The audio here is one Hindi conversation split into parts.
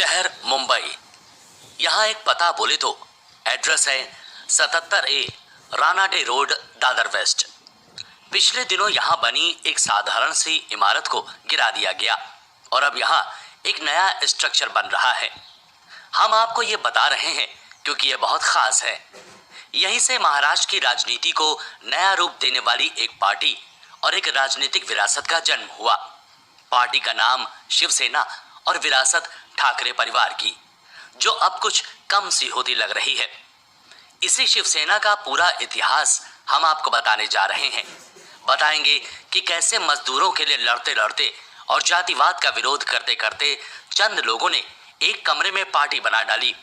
शहर मुंबई। यहाँ एक पता बोले तो एड्रेस है 77A Ranade road, Dadar waste. पिछले दिनों यहाँ बनी एक साधारण सी इमारत को गिरा दिया गया और अब यहाँ एक नया स्ट्रक्चर बन रहा है। हम आपको ये बता रहे हैं क्योंकि ये बहुत खास है। यहीं से महाराष्ट्र की राजनीति को नया रूप देने वाली एक पार्टी और एक राजनीतिक विरासत का जन्म हुआ। पार्टी का नाम शिवसेना और विरासत ठाकरे परिवार की, जो अब कुछ कम सी होती लग रही है। इसी शिवसेना का पूरा इतिहास हम आपको बताने जा रहे हैं। बताएंगे कि कैसे मजदूरों के लिए लड़ते लड़ते और जातिवाद का विरोध करते करते चंद लोगों ने एक कमरे में पार्टी बना डाली।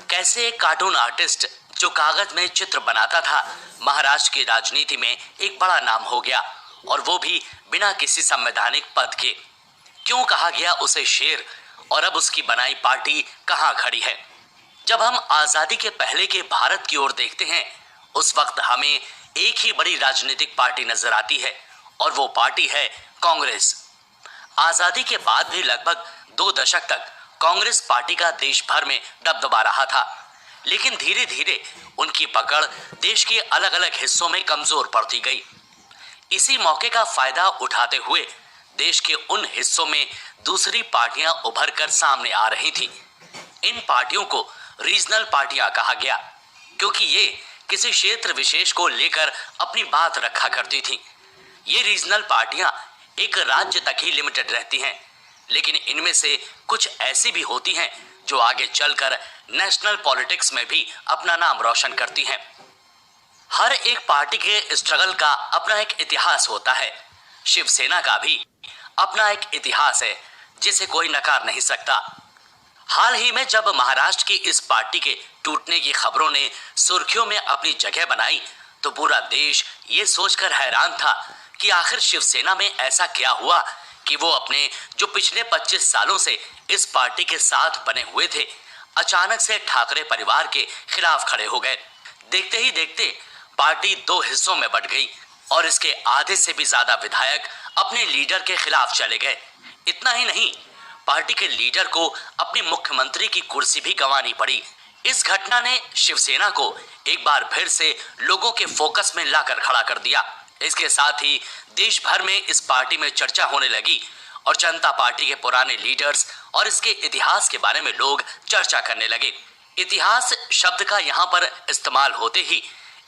कैसे एक कार्टून आर्टिस्ट जो कागज में चित्र बनाता था महाराष्ट्र की राजनीति में एक बड़ा नाम हो गया, और वो भी बिना किसी संवैधानिक पद के। क्यों कहा गया उसे शेर, और अब उसकी बनाई पार्टी कहां खड़ी है। जब हम आजादी के पहले के भारत की ओर देखते हैं, उस वक्त हमें एक ही बड़ी राजनीतिक पार्टी नजर आती है, और वो पार्टी है कांग्रेस। आजादी के बाद भी लगभग 2 दशक तक कांग्रेस पार्टी का देश भर में दबदबा रहा था, लेकिन धीरे धीरे उनकी पकड़ देश के अलग अलग हिस्सों में कमजोर पड़ती गई। इसी मौके का फायदा उठाते हुए देश के उन हिस्सों में दूसरी पार्टियां उभर कर सामने आ रही थीं। इन पार्टियों को रीजनल पार्टियां कहा गया, क्योंकि ये किसी क्षेत्र विशेष को लेकर अपनी बात रखा करती थीं। ये रीजनल पार्टियां एक राज्य तक ही लिमिटेड रहती हैं, लेकिन इनमें से कुछ ऐसी भी होती हैं जो आगे चलकर नेशनल पॉलिटिक्स में भी अपना नाम रोशन करती हैं। हर एक पार्टी के स्ट्रगल का अपना एक इतिहास होता है। शिवसेना का भी अपना एक इतिहास है जिसे कोई नकार नहीं सकता। हाल ही में जब महाराष्ट्र की इस पार्टी के टूटने की खबरों ने सुर्खियों में अपनी जगह बनाई, तो पूरा देश ये सोचकर हैरान था कि आखिर शिवसेना में ऐसा क्या हुआ कि वो अपने जो पिछले 25 सालों से इस पार्टी के साथ बने हुए थे, अचानक से ठाकरे परिवार के खिलाफ खड़े हो गए। देखते ही देखते पार्टी 2 हिस्सों में बंट गई और इसके आधे से भी ज्यादा विधायक अपने लीडर के खिलाफ चले गए। इतना ही नहीं, पार्टी के लीडर को अपनी मुख्यमंत्री की कुर्सी भी गंवानी पड़ी। इस घटना ने शिवसेना को एक बार फिर से लोगों के फोकस में लाकर खड़ा कर दिया। इसके साथ ही देश भर में इस पार्टी में चर्चा होने लगी और जनता पार्टी के पुराने लीडर्स और इसके इतिहास के बारे में लोग चर्चा करने लगे। इतिहास शब्द का यहाँ पर इस्तेमाल होते ही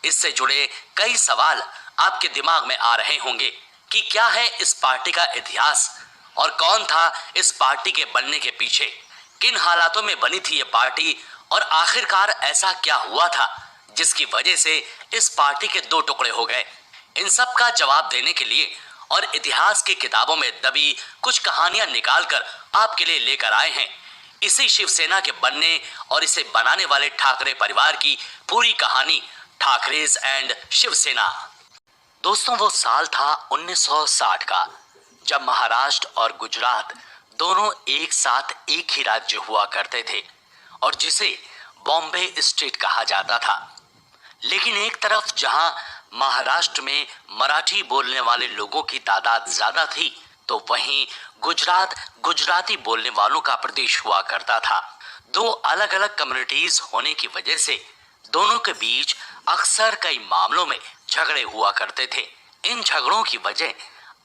इससे जुड़े कई सवाल आपके दिमाग में आ रहे होंगे कि क्या है इस पार्टी का इतिहास और कौन था इस पार्टी के बनने के पीछे, किन हालातों में बनी थी ये पार्टी, और आखिरकार ऐसा क्या हुआ था जिसकी वजह से इस पार्टी के 2 टुकड़े हो गए। इन सब का जवाब देने के लिए और इतिहास की किताबों में दबी कुछ कहानियां निकालकर आपके लिए लेकर आए हैं इसी शिवसेना के बनने और इसे बनाने वाले ठाकरे परिवार की पूरी कहानी, ठाकरेज एंड शिवसेना। दोस्तों, वो साल था 1960 का, जब महाराष्ट्र और गुजरात दोनों एक साथ एक ही राज्य हुआ करते थे और जिसे बॉम्बे स्टेट कहा जाता था। लेकिन एक तरफ जहां महाराष्ट्र में मराठी बोलने वाले लोगों की तादाद ज्यादा थी, तो वहीं गुजरात गुजराती बोलने वालों का प्रदेश हुआ करता था। 2 अलग अलग कम्युनिटीज होने की वजह से दोनों के बीच अक्सर कई मामलों में झगड़े हुआ करते थे। इन झगड़ों की वजह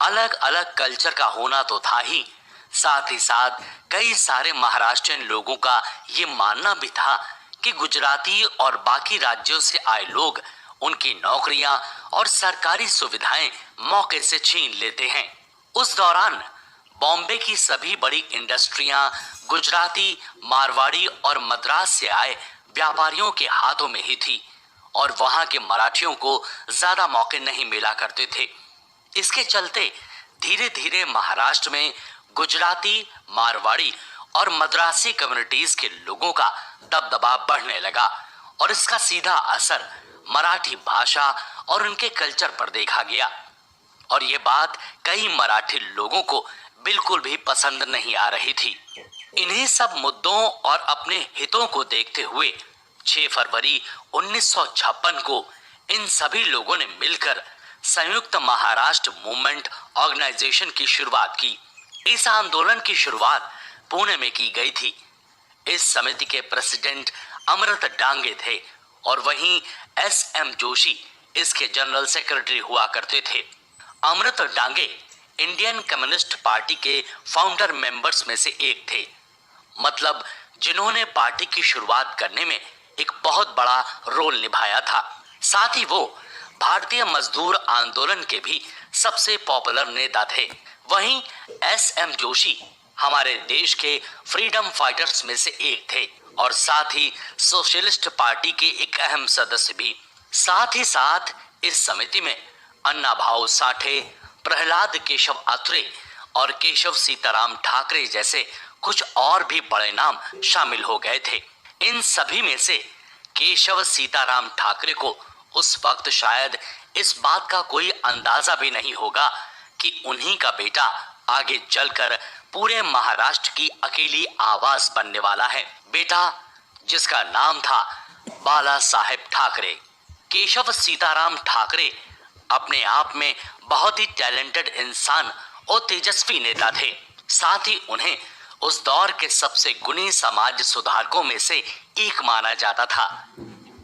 अलग अलग कल्चर का होना तो था ही, साथ ही साथ कई सारे महाराष्ट्रियन लोगों का ये मानना भी था कि गुजराती और बाकी राज्यों से आए लोग उनकी नौकरियां और सरकारी सुविधाएं मौके से छीन लेते हैं। उस दौरान बॉम्बे की सभी बड़ी इंडस्ट्रियां गुजराती, मारवाड़ी और मद्रास से आए व्यापारियों के हाथों में ही थी और वहां के मराठियों को ज्यादा मौके नहीं मिला करते थे। इसके चलते धीरे धीरे महाराष्ट्र में गुजराती, मारवाड़ी और मद्रासी कम्युनिटीज के लोगों का दबदबा बढ़ने लगा और इसका सीधा असर मराठी भाषा और उनके कल्चर पर देखा गया। और ये बात कई मराठी लोगों को बिल्कुल भी पसंद नहीं आ रही थी। इन्हीं सब मुद्दों और अपने हितों को देखते हुए 6 फरवरी 1956 को इन सभी लोगों ने मिलकर संयुक्त महाराष्ट्र मूवमेंट ऑर्गेनाइजेशन की शुरुआत की। इस आंदोलन की शुरुआत पुणे में की गई थी, इस समिति के प्रेसिडेंट अमृत डांगे थे और वहीं एस.एम. जोशी इसके जनरल सेक्रेटरी हुआ करते थे। Amrit Dange Indian communist party के फाउंडर मेंबर्स में से एक थे, मतलब जिन्होंने पार्टी की शुरुआत करने में एक बहुत बड़ा रोल निभाया था। साथ ही वो भारतीय मजदूर आंदोलन के भी सबसे पॉपुलर नेता थे। वहीं एस.एम. जोशी हमारे देश के फ्रीडम फाइटर्स में से एक थे और साथ ही सोशलिस्ट पार्टी के एक अहम सदस्य भी। साथ ही साथ इस समिति में अन्ना भाऊ साठे, प्रहलाद केशव आत्रे और केशव सीताराम ठाकरे जैसे कुछ और भी बड़े नाम शामिल हो गए थे। इन सभी में से केशव सीताराम ठाकरे को उस वक्त शायद इस बात का कोई अंदाजा भी नहीं होगा कि उन्हीं का बेटा आगे चलकर पूरे महाराष्ट्र की अकेली आवाज बनने वाला है। बेटा जिसका नाम था बाला साहेब ठाकरे। केशव सीताराम ठाकरे अपने आप में बहुत ही टैलेंटेड इंसान और तेजस्वी नेता थे। साथ ही उन्हें उस दौर के सबसे गुणी समाज सुधारकों में से एक माना जाता था।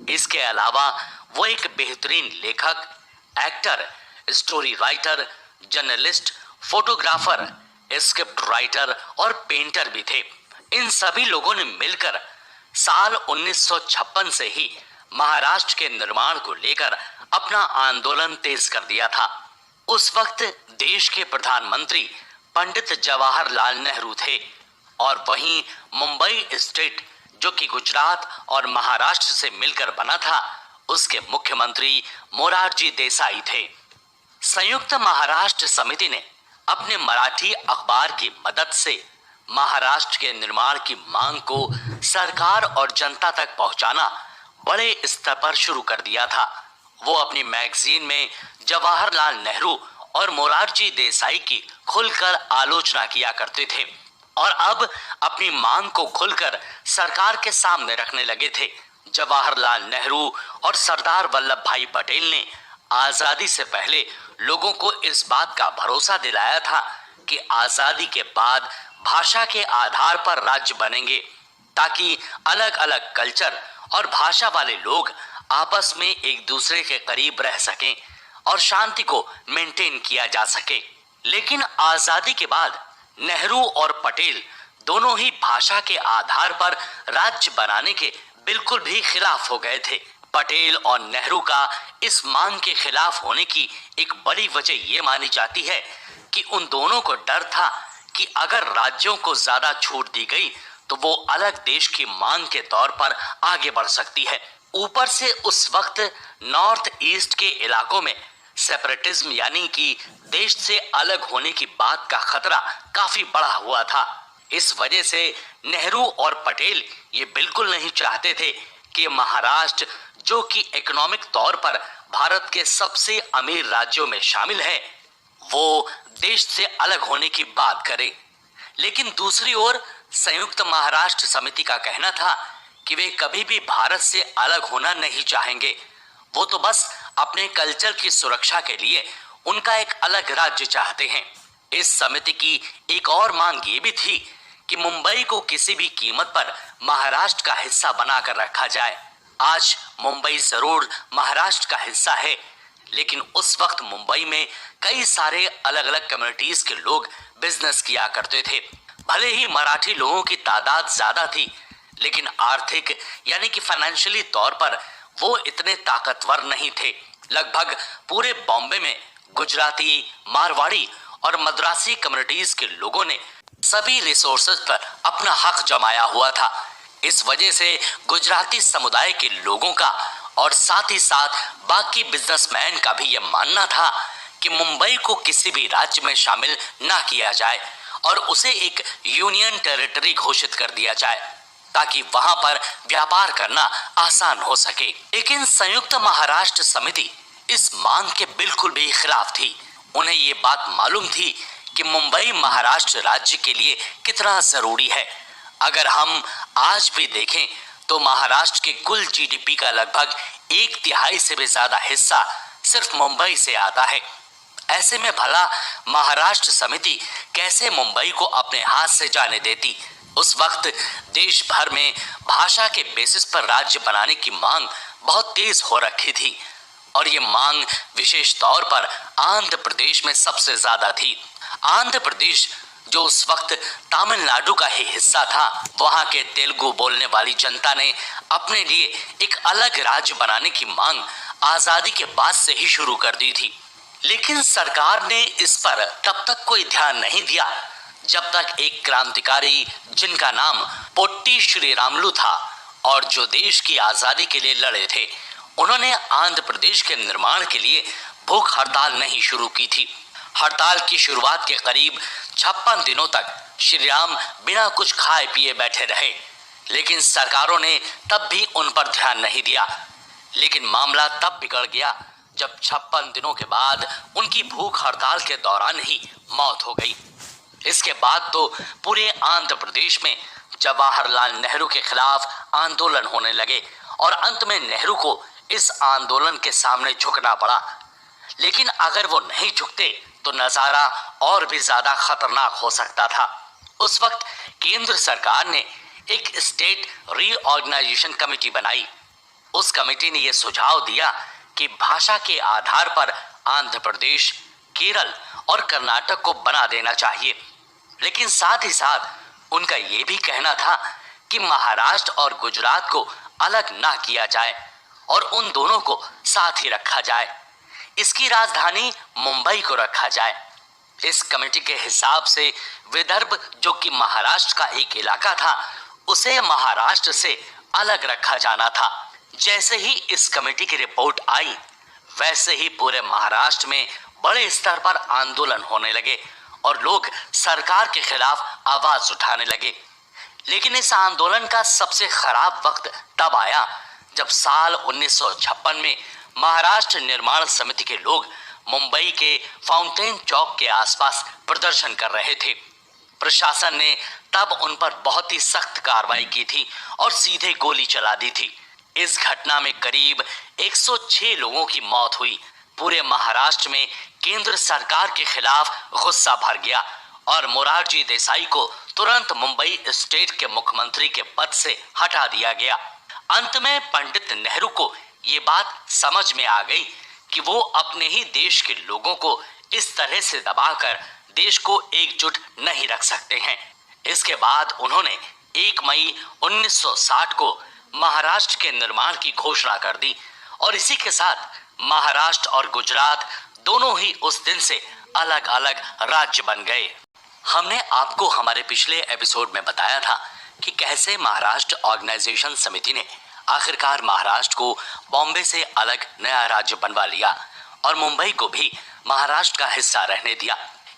इसके अलावा वो एक बेहतरीन लेखक, actor, story writer, journalist, photographer, script writer और पेंटर भी थे। इन सभी लोगों ने मिलकर साल 1956 से ही महाराष्ट्र के निर्माण को लेकर अपना आंदोलन तेज कर दिया था। उस वक्त देश के प्रधानमंत्री पंडित जवाहरलाल नेहरू थे और वहीं मुंबई स्टेट, जो कि गुजरात और महाराष्ट्र से मिलकर बना था, उसके मुख्यमंत्री मोरारजी देसाई थे। संयुक्त महाराष्ट्र समिति ने अपने मराठी अखबार की मदद से महाराष्ट्र के निर्माण की मांग को सरकार और जनता तक पहुंचाना बड़े स्तर पर शुरू कर दिया था। वो अपनी मैगजीन में जवाहरलाल नेहरू और मोरारजी देसाई की खुलकर आलोचना किया करते थे और अब अपनी मांग को खुलकर सरकार के सामने रखने लगे थे। जवाहरलाल नेहरू और सरदार वल्लभ भाई पटेल ने आजादी से पहले लोगों को इस बात का भरोसा दिलाया था कि आजादी के बाद भाषा के आधार पर राज्य बनेंगे, ताकि अलग अलग कल्चर और भाषा वाले लोग आपस में एक दूसरे के करीब रह सकें और शांति को मेंटेन किया जा सके। लेकिन आजादी के बाद नेहरू और पटेल दोनों ही भाषा के आधार पर राज्य बनाने के बिल्कुल भी खिलाफ हो गए थे। पटेल और नेहरू का इस मांग के खिलाफ होने की एक बड़ी वजह ये मानी जाती है कि उन दोनों को डर था कि अगर राज्यों को ज्यादा छूट दी गई तो वो अलग देश की मांग के तौर पर आगे बढ़ सकती है। ऊपर से उस वक्त नॉर्थ ईस्ट के इलाकों में सेपरेटिज्म यानी कि देश से अलग होने की बात का खतरा काफी बढ़ा हुआ था। इस वजह से नेहरू और पटेल ये बिल्कुल नहीं चाहते थे कि महाराष्ट्र, जो कि इकोनॉमिक तौर पर भारत के सबसे अमीर राज्यों में शामिल है, वो देश से अलग होने की बात करे। लेकिन दूसरी ओर संयुक्त महाराष्ट्र समिति का कहना था कि वे कभी भी भारत से अलग होना नहीं चाहेंगे। वो तो बस अपने कल्चर की सुरक्षा के लिए उनका एक अलग राज्य चाहते हैं। इस समिति की एक और मांग ये भी थी कि मुंबई को किसी भी कीमत पर महाराष्ट्र का हिस्सा बनाकर रखा जाए। आज मुंबई जरूर महाराष्ट्र का हिस्सा है, लेकिन उस वक्त मुंबई में कई सारे अलग अलग कम्युनिटीज के लोग बिजनेस किया करते थे। भले ही मराठी लोगों की तादाद ज्यादा थी, लेकिन आर्थिक यानी कि फाइनेंशियली तौर पर वो इतने ताकतवर नहीं थे। लगभग पूरे बॉम्बे में गुजराती, मारवाड़ी और मद्रासी कम्युनिटीज के लोगों ने सभी रिसोर्सेज पर अपना हक जमाया हुआ था। इस वजह से गुजराती समुदाय के लोगों का और साथ ही साथ बाकी बिजनेसमैन का भी यह मानना था कि मुंबई को किसी भी राज्य में शामिल ना किया जाए और उसे एक यूनियन टेरिटरी घोषित कर दिया जाए, ताकि वहां पर व्यापार करना आसान हो सके। लेकिन संयुक्त महाराष्ट्र समिति इस मांग के बिल्कुल भी खिलाफ थी। उन्हें ये बात मालूम थी कि मुंबई महाराष्ट्र राज्य के लिए कितना जरूरी है। अगर हम आज भी देखें तो महाराष्ट्र के कुल जीडीपी का लगभग 1/3 से भी ज्यादा हिस्सा सिर्फ मुंबई से आता है। ऐसे में भला महाराष्ट्र समिति कैसे मुंबई को अपने हाथ से जाने देती। उस वक्त देश भर में भाषा के बेसिस पर राज्य बनाने की मांग बहुत तेज हो रखी थी और ये मांग विशेष तौर पर आंध्र प्रदेश में सबसे ज्यादा थी। आंध्र प्रदेश जो उस वक्त तमिलनाडु का ही हिस्सा था, वहां के तेलुगु बोलने वाली जनता ने अपने लिए एक अलग राज्य बनाने की मांग आजादी के बाद से ही शुरू कर दी थी। लेकिन सरकार ने इस पर तब तक कोई ध्यान नहीं दिया जब तक एक क्रांतिकारी जिनका नाम पोट्टी श्रीरामुलु था और जो देश की आजादी के लिए लड़े थे, उन्होंने आंध्र प्रदेश के निर्माण के लिए भूख हड़ताल नहीं शुरू की थी। हड़ताल की शुरुआत के करीब 56 दिनों तक श्रीराम बिना कुछ खाए पिए बैठे रहे, लेकिन सरकारों ने तब भी उन पर ध्यान नहीं दिया। लेकिन मामला तब बिगड़ गया जब 56 दिनों के बाद उनकी भूख हड़ताल के दौरान ही मौत हो गई। इसके बाद तो पूरे आंध्र प्रदेश में जवाहरलाल नेहरू के खिलाफ आंदोलन होने लगे और अंत में नेहरू को इस आंदोलन के सामने झुकना पड़ा। लेकिन अगर वो नहीं झुकते तो नजारा और भी ज्यादा खतरनाक हो सकता था। उस वक्त केंद्र सरकार ने एक स्टेट रीऑर्गेनाइजेशन कमेटी बनाई। उस कमेटी ने यह सुझाव दिया कि भाषा के आधार पर आंध्र प्रदेश, केरल और कर्नाटक को बना देना चाहिए। लेकिन साथ ही साथ उनका यह भी कहना था कि महाराष्ट्र और गुजरात को अलग ना किया जाए और उन दोनों को साथ ही रखा जाए। इसकी राजधानी मुंबई को रखा जाए। इस कमेटी के हिसाब से विदर्भ, जो कि महाराष्ट्र का एक इलाका था, उसे महाराष्ट्र से अलग रखा जाना था। जैसे ही इस कमेटी की रिपोर्ट आई, वैसे ही पूरे महाराष्ट्र में बड़े स्तर पर आंदोलन होने लगे और लोग सरकार के खिलाफ आवाज उठाने लगे। लेकिन इस आंदोलन का सबसे खराब वक्त तब आया जब साल 1956 में महाराष्ट्र निर्माण समिति के लोग मुंबई के फाउंटेन चौक के आसपास प्रदर्शन कर रहे थे। प्रशासन ने तब उन पर बहुत ही सख्त कार्रवाई की थी और सीधे गोली चला दी थी। इस घटना में करीब 106 लोगों की मौत हुई। पूरे महाराष्ट्र में केंद्र सरकार के खिलाफ गुस्सा भर गया और मोरारजी देसाई को तुरंत मुंबई स्टेट के मुख्यमंत्री के पद से हटा दिया गया। अंत में पंडित नेहरू को ये बात समझ में आ गई कि वो अपने ही देश के लोगों को इस तरह से दबाकर देश को एकजुट नहीं रख सकते हैं। इसके बाद उन्होंने 1 मई 1960 को महाराष्ट्र के निर्माण की घोषणा कर दी और इसी के साथ महाराष्ट्र और गुजरात दोनों ही उस दिन से अलग अलग राज्य बन गए। हमने आपको हमारे पिछले एपिसोड में बताया था कि कैसे महाराष्ट्र ऑर्गेनाइजेशन समिति ने आखिरकार महाराष्ट्र को बॉम्बे से अलग नया राज्य बनवा लिया और मुंबई को भी महाराष्ट्र का हिस्सा रहने दिया।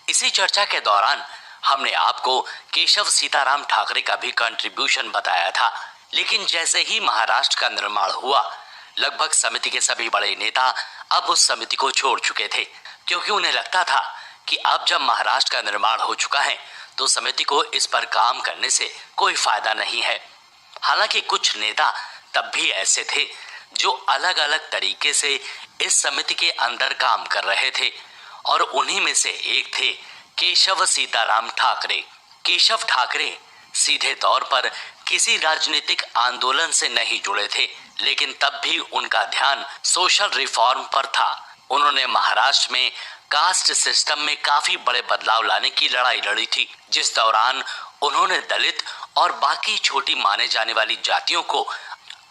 इसी चर्चा के दौरान हमने आपको केशव सीताराम ठाकरे का भी कंट्रीब्यूशन बताया था। लेकिन जैसे ही महाराष्ट्र का निर्माण हुआ, लगभग समिति के सभी बड़े नेता अब उस समिति को छोड़ चुके थे, क्योंकि उन्हें लगता था कि अब जब महाराष्ट्र का निर्माण हो चुका है तो समिति को इस पर काम करने से कोई फायदा नहीं है। हालांकि कुछ नेता तब भी ऐसे थे जो अलग अलग तरीके से इस समिति के अंदर काम कर रहे थे और उन्हीं में से एक थे केशव सीताराम ठाकरे। केशव ठाकरे सीधे तौर पर किसी राजनीतिक आंदोलन से नहीं जुड़े थे, लेकिन तब भी उनका ध्यान सोशल रिफॉर्म पर था। उन्होंने महाराष्ट्र में कास्ट सिस्टम में काफी बड़े बदलाव लाने की लड़ाई लड़ी थी, जिस दौरान उन्होंने दलित और बाकी छोटी माने जाने वाली जातियों को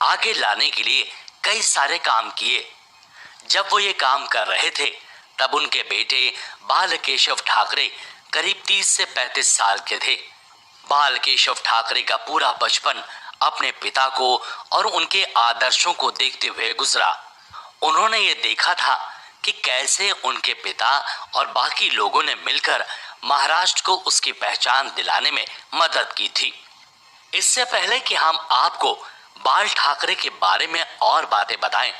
आगे लाने के लिए कई सारे काम किए। जब वो ये काम कर रहे थे तब उनके बेटे बाल केशव ठाकरे करीब 30 से 35 साल के थे। बाल केशव ठाकरे का पूरा बचपन अपने पिता को और उनके आदर्शों को देखते हुए गुजरा। उन्होंने ये देखा था कि कैसे उनके पिता और बाकी लोगों ने मिलकर महाराष्ट्र को उसकी पहचान दिलाने में मदद की थी। इससे पहले कि हम आपको बाल ठाकरे के बारे में और बातें बताएं,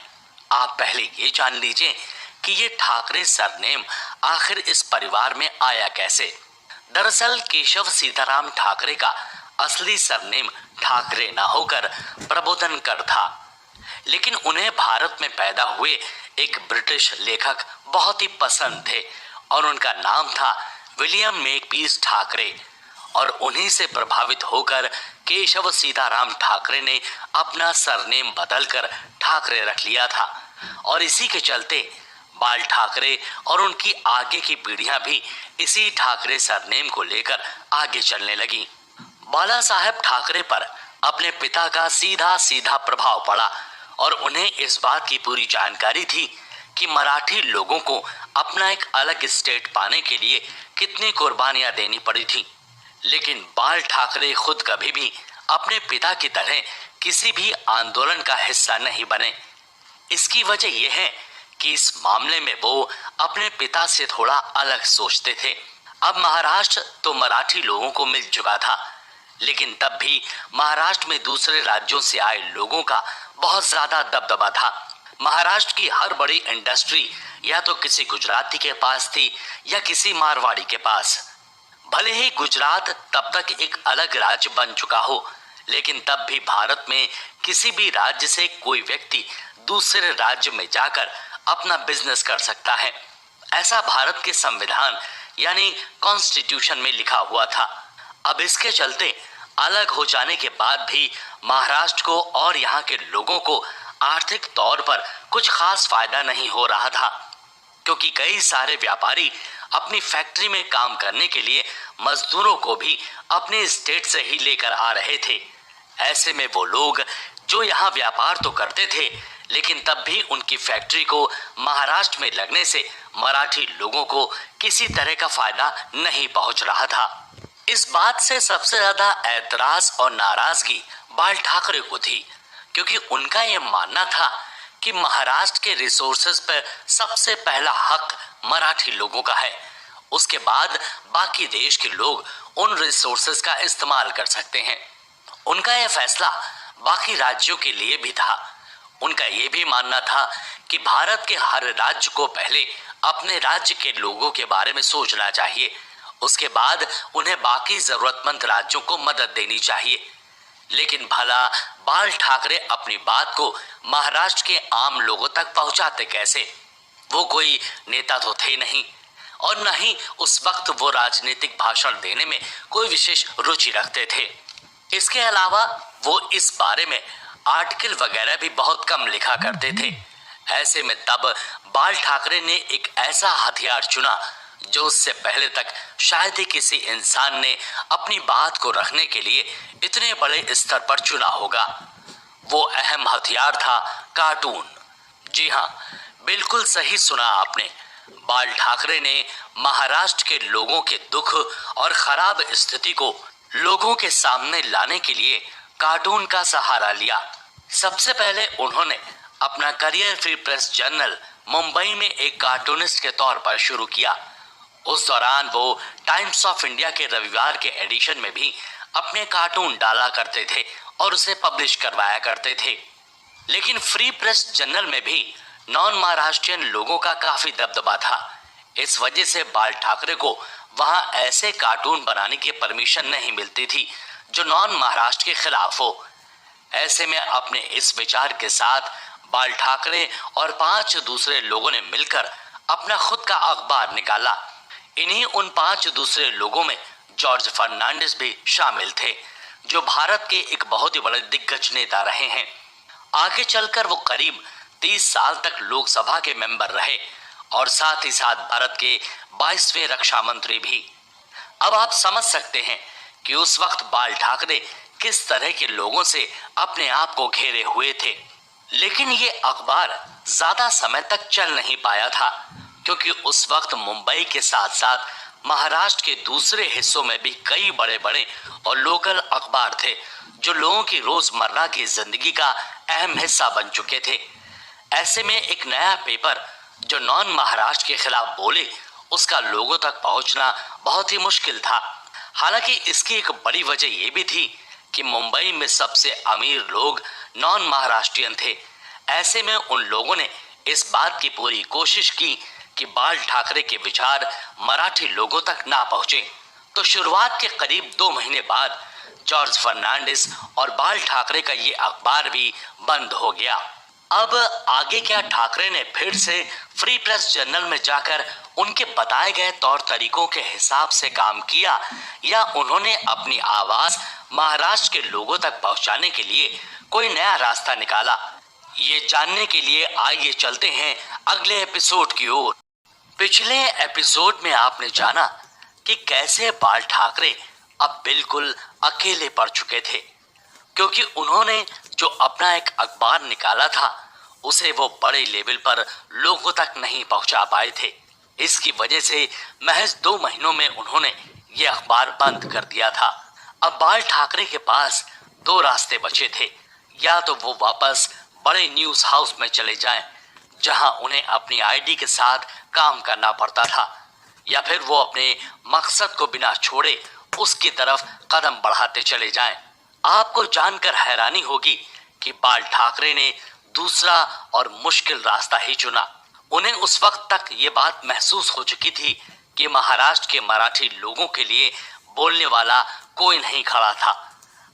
आप पहले ये जान लीजिए कि ये ठाकरे सरनेम आखिर इस परिवार में आया कैसे। दरअसल केशव सीताराम ठाकरे का असली सरनेम ठाकरे न होकर प्रबोधनकर था, लेकिन उन्हें भारत में पैदा हुए एक ब्रिटिश लेखक बहुत ही पसंद थे और उनका नाम था विलियम मेकपीस ठाकरे। और उन्हीं से प्रभावित होकर केशव सीताराम ठाकरे ने अपना सरनेम बदलकर ठाकरे रख लिया था। और इसी के चलते बाल ठाकरे और उनकी आगे की पीढ़ियां भी इसी ठाकरे सरनेम को लेकर आगे चलने लगी। बाला साहेब ठाकरे पर अपने पिता का सीधा सीधा प्रभाव पड़ा और उन्हें इस बात की पूरी जानकारी थी कि मराठी लोगों को अपना एक अलग स्टेट पाने के लिए कितनी कुर्बानियां देनी पड़ी थी। लेकिन बाल ठाकरे खुद कभी भी अपने पिता की तरह किसी भी आंदोलन का हिस्सा नहीं बने। इसकी वजह यह है कि इस मामले में वो अपने पिता से थोड़ा अलग सोचते थे। अब महाराष्ट्र तो मराठी लोगों को मिल चुका था, लेकिन तब भी महाराष्ट्र में दूसरे राज्यों से आए लोगों का बहुत ज्यादा दबदबा था। महाराष्ट्र की हर बड़ी इंडस्ट्री या तो किसी गुजराती के पास थी या किसी मारवाड़ी के पास। भले ही गुजरात तब तक एक अलग राज्य बन चुका हो, लेकिन तब भी भारत में किसी भी राज्य से कोई व्यक्ति दूसरे राज्य में जाकर अपना बिजनेस कर सकता है। ऐसा भारत के संविधान यानी कॉन्स्टिट्यूशन में लिखा हुआ था। अब इसके चलते अलग हो जाने के बाद भी महाराष्ट्र को और यहाँ के लोगों को आर्थिक तौर पर कुछ खास फायदा नहीं हो रहा था, क्योंकि कई सारे व्यापारी अपनी फैक्ट्री में काम करने के लिए मजदूरों को भी अपने स्टेट से ही लेकर आ रहे थे। ऐसे में वो लोग जो यहाँ व्यापार तो करते थे, लेकिन तब भी उनकी फैक्ट्री को महाराष्ट्र में लगने से मराठी लोगों को किसी तरह का फायदा नहीं पहुंच रहा था। इस बात से सबसे ज्यादा ऐतराज और नाराजगी बाल ठाकरे को थी, क्योंकि उनका यह मानना था कि महाराष्ट्र के रिसोर्सेज पर सबसे पहला हक मराठी लोगों का है। उसके बाद बाकी देश के लोग उन रिसोर्सेज का इस्तेमाल कर सकते हैं। उनका यह फैसला बाकी राज्यों के लिए भी था। उनका यह भी मानना था कि भारत के हर राज्य को पहले अपने राज्य के लोगों के बारे में सोचना चाहिए, उसके बाद उन्हें बाकी जरूरतमंद राज्यों को मदद देनी चाहिए। लेकिन भला बाल ठाकरे अपनी बात को महाराष्ट्र के आम लोगों तक पहुंचाते कैसे? वो कोई नेता तो थे नहीं, और न ही उस वक्त वो राजनीतिक भाषण देने में कोई विशेष रुचि रखते थे। इसके अलावा वो इस बारे में आर्टिकल वगैरह भी बहुत कम लिखा करते थे। ऐसे में तब बाल ठाकरे ने एक ऐसा हथियार चुना जो उससे पहले तक शायद ही किसी इंसान ने अपनी बात को रखने के लिए इतने बड़े स्तर पर चुना होगा। वो अहम हथियार था कार्टून। जी हाँ, बिल्कुल सही सुना आपने। बाल ठाकरे ने महाराष्ट्र के लोगों के दुख और खराब स्थिति को लोगों के सामने लाने के लिए कार्टून का सहारा लिया। सबसे पहले उन्होंने अपना career free press journal Mumbai में एक कार्टूनिस्ट के तौर पर शुरू किया। उस दौरान वो टाइम्स ऑफ इंडिया के रविवार के एडिशन में भी अपने कार्टून डाला करते थे और उसे पब्लिश करवाया करते थे। लेकिन फ्री प्रेस जर्नल में भी नॉन महाराष्ट्रियन लोगों का काफी दबदबा था। इस वजह से बाल ठाकरे को वहां ऐसे कार्टून बनाने की परमिशन नहीं मिलती थी जो नॉन महाराष्ट्र के खिलाफ हो। ऐसे में अपने इस विचार के साथ बाल ठाकरे और 5 दूसरे लोगों ने मिलकर अपना खुद का अखबार निकाला। इन्हीं उन 5 दूसरे लोगों में जॉर्ज फर्नांडिस भी शामिल थे, जो भारत के एक बहुत ही बड़े दिग्गज नेता रहे हैं। आगे चलकर वो करीब 30 साल तक लोकसभा के मेंबर रहे और साथ ही साथ भारत के 22वें रक्षा मंत्री भी। अब आप समझ सकते हैं कि उस वक्त बाल ठाकरे किस तरह के लोगों से अपने आप को घेरे हुए थे। लेकिन ये अखबार ज्यादा समय तक चल नहीं पाया था, क्योंकि उस वक्त मुंबई के साथ साथ महाराष्ट्र के दूसरे हिस्सों में भी कई बड़े बड़े और लोकल अखबार थे जो लोगों की रोजमर्रा की जिंदगी का अहम हिस्सा बन चुके थे। ऐसे में एक नया पेपर जो नॉन महाराष्ट्र के खिलाफ बोले, उसका लोगों तक पहुंचना बहुत ही मुश्किल था। हालांकि इसकी एक बड़ी वजह यह भी थी कि मुंबई में सबसे अमीर लोग नॉन महाराष्ट्रियन थे। ऐसे में उन लोगों ने इस बात की पूरी कोशिश की कि बाल ठाकरे के विचार मराठी लोगों तक ना पहुंचे। तो शुरुआत के करीब 2 महीने बाद जॉर्ज फर्नांडिस और बाल ठाकरे का ये अखबार भी बंद हो गया। अब आगे क्या ठाकरे ने फिर से फ्री प्रेस जर्नल में जाकर उनके बताए गए तौर तरीकों के हिसाब से काम किया, या उन्होंने अपनी आवाज महाराष्ट्र के लोगों तक पहुंचाने के लिए कोई नया रास्ता निकाला? ये जानने के लिए आइए चलते हैं अगले एपिसोड की ओर। पिछले एपिसोड में आपने जाना कि कैसे बाल ठाकरे अब बिल्कुल अकेले पड़ चुके थे, क्योंकि उन्होंने जो अपना एक अखबार निकाला था उसे वो बड़े लेवल पर लोगों तक नहीं पहुंचा पाए थे। इसकी वजह से महज 2 महीनों में उन्होंने ये अखबार बंद कर दिया था। अब बाल ठाकरे के पास 2 रास्ते बचे थे, या तो वो वापस बड़े न्यूज हाउस में चले जाएं, जहां उन्हें अपनी आईडी के साथ काम करना पड़ता था, या फिर वो अपने मकसद को बिना छोड़े उसकी तरफ कदम बढ़ाते चले जाएं। आपको जानकर हैरानी होगी कि बाल ठाकरे ने दूसरा और मुश्किल रास्ता ही चुना। उन्हें उस वक्त तक ये बात महसूस हो चुकी थी कि महाराष्ट्र के मराठी लोगों के लिए बोलने वाला कोई नहीं खड़ा था।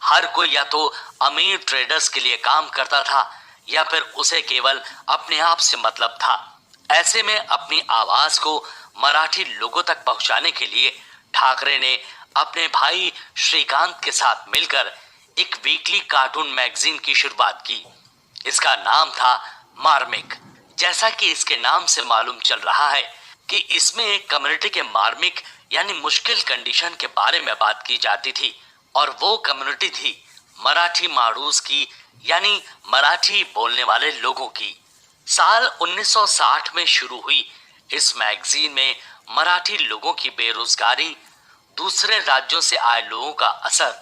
हर कोई या तो अमीर ट्रेडर्स के लिए काम करता था, या फिर उसे केवल अपने आप से मतलब था। ऐसे में अपनी आवाज को मराठी लोगों तक पहुंचाने के लिए ठाकरे ने अपने भाई श्रीकांत के साथ मिलकर एक वीकली कार्टून मैगजीन की शुरुआत की। इसका नाम था मार्मिक। जैसा कि इसके नाम से मालूम चल रहा है कि इसमें एक कम्युनिटी के मार्मिक यानी मुश्किल कंडीशन के बारे में बात की जाती थी, और वो कम्युनिटी थी मराठी माड़ूस की, यानी मराठी बोलने वाले लोगों की। साल 1960 में शुरू हुई इस मैगजीन में मराठी लोगों की बेरोजगारी, दूसरे राज्यों से आए लोगों का असर,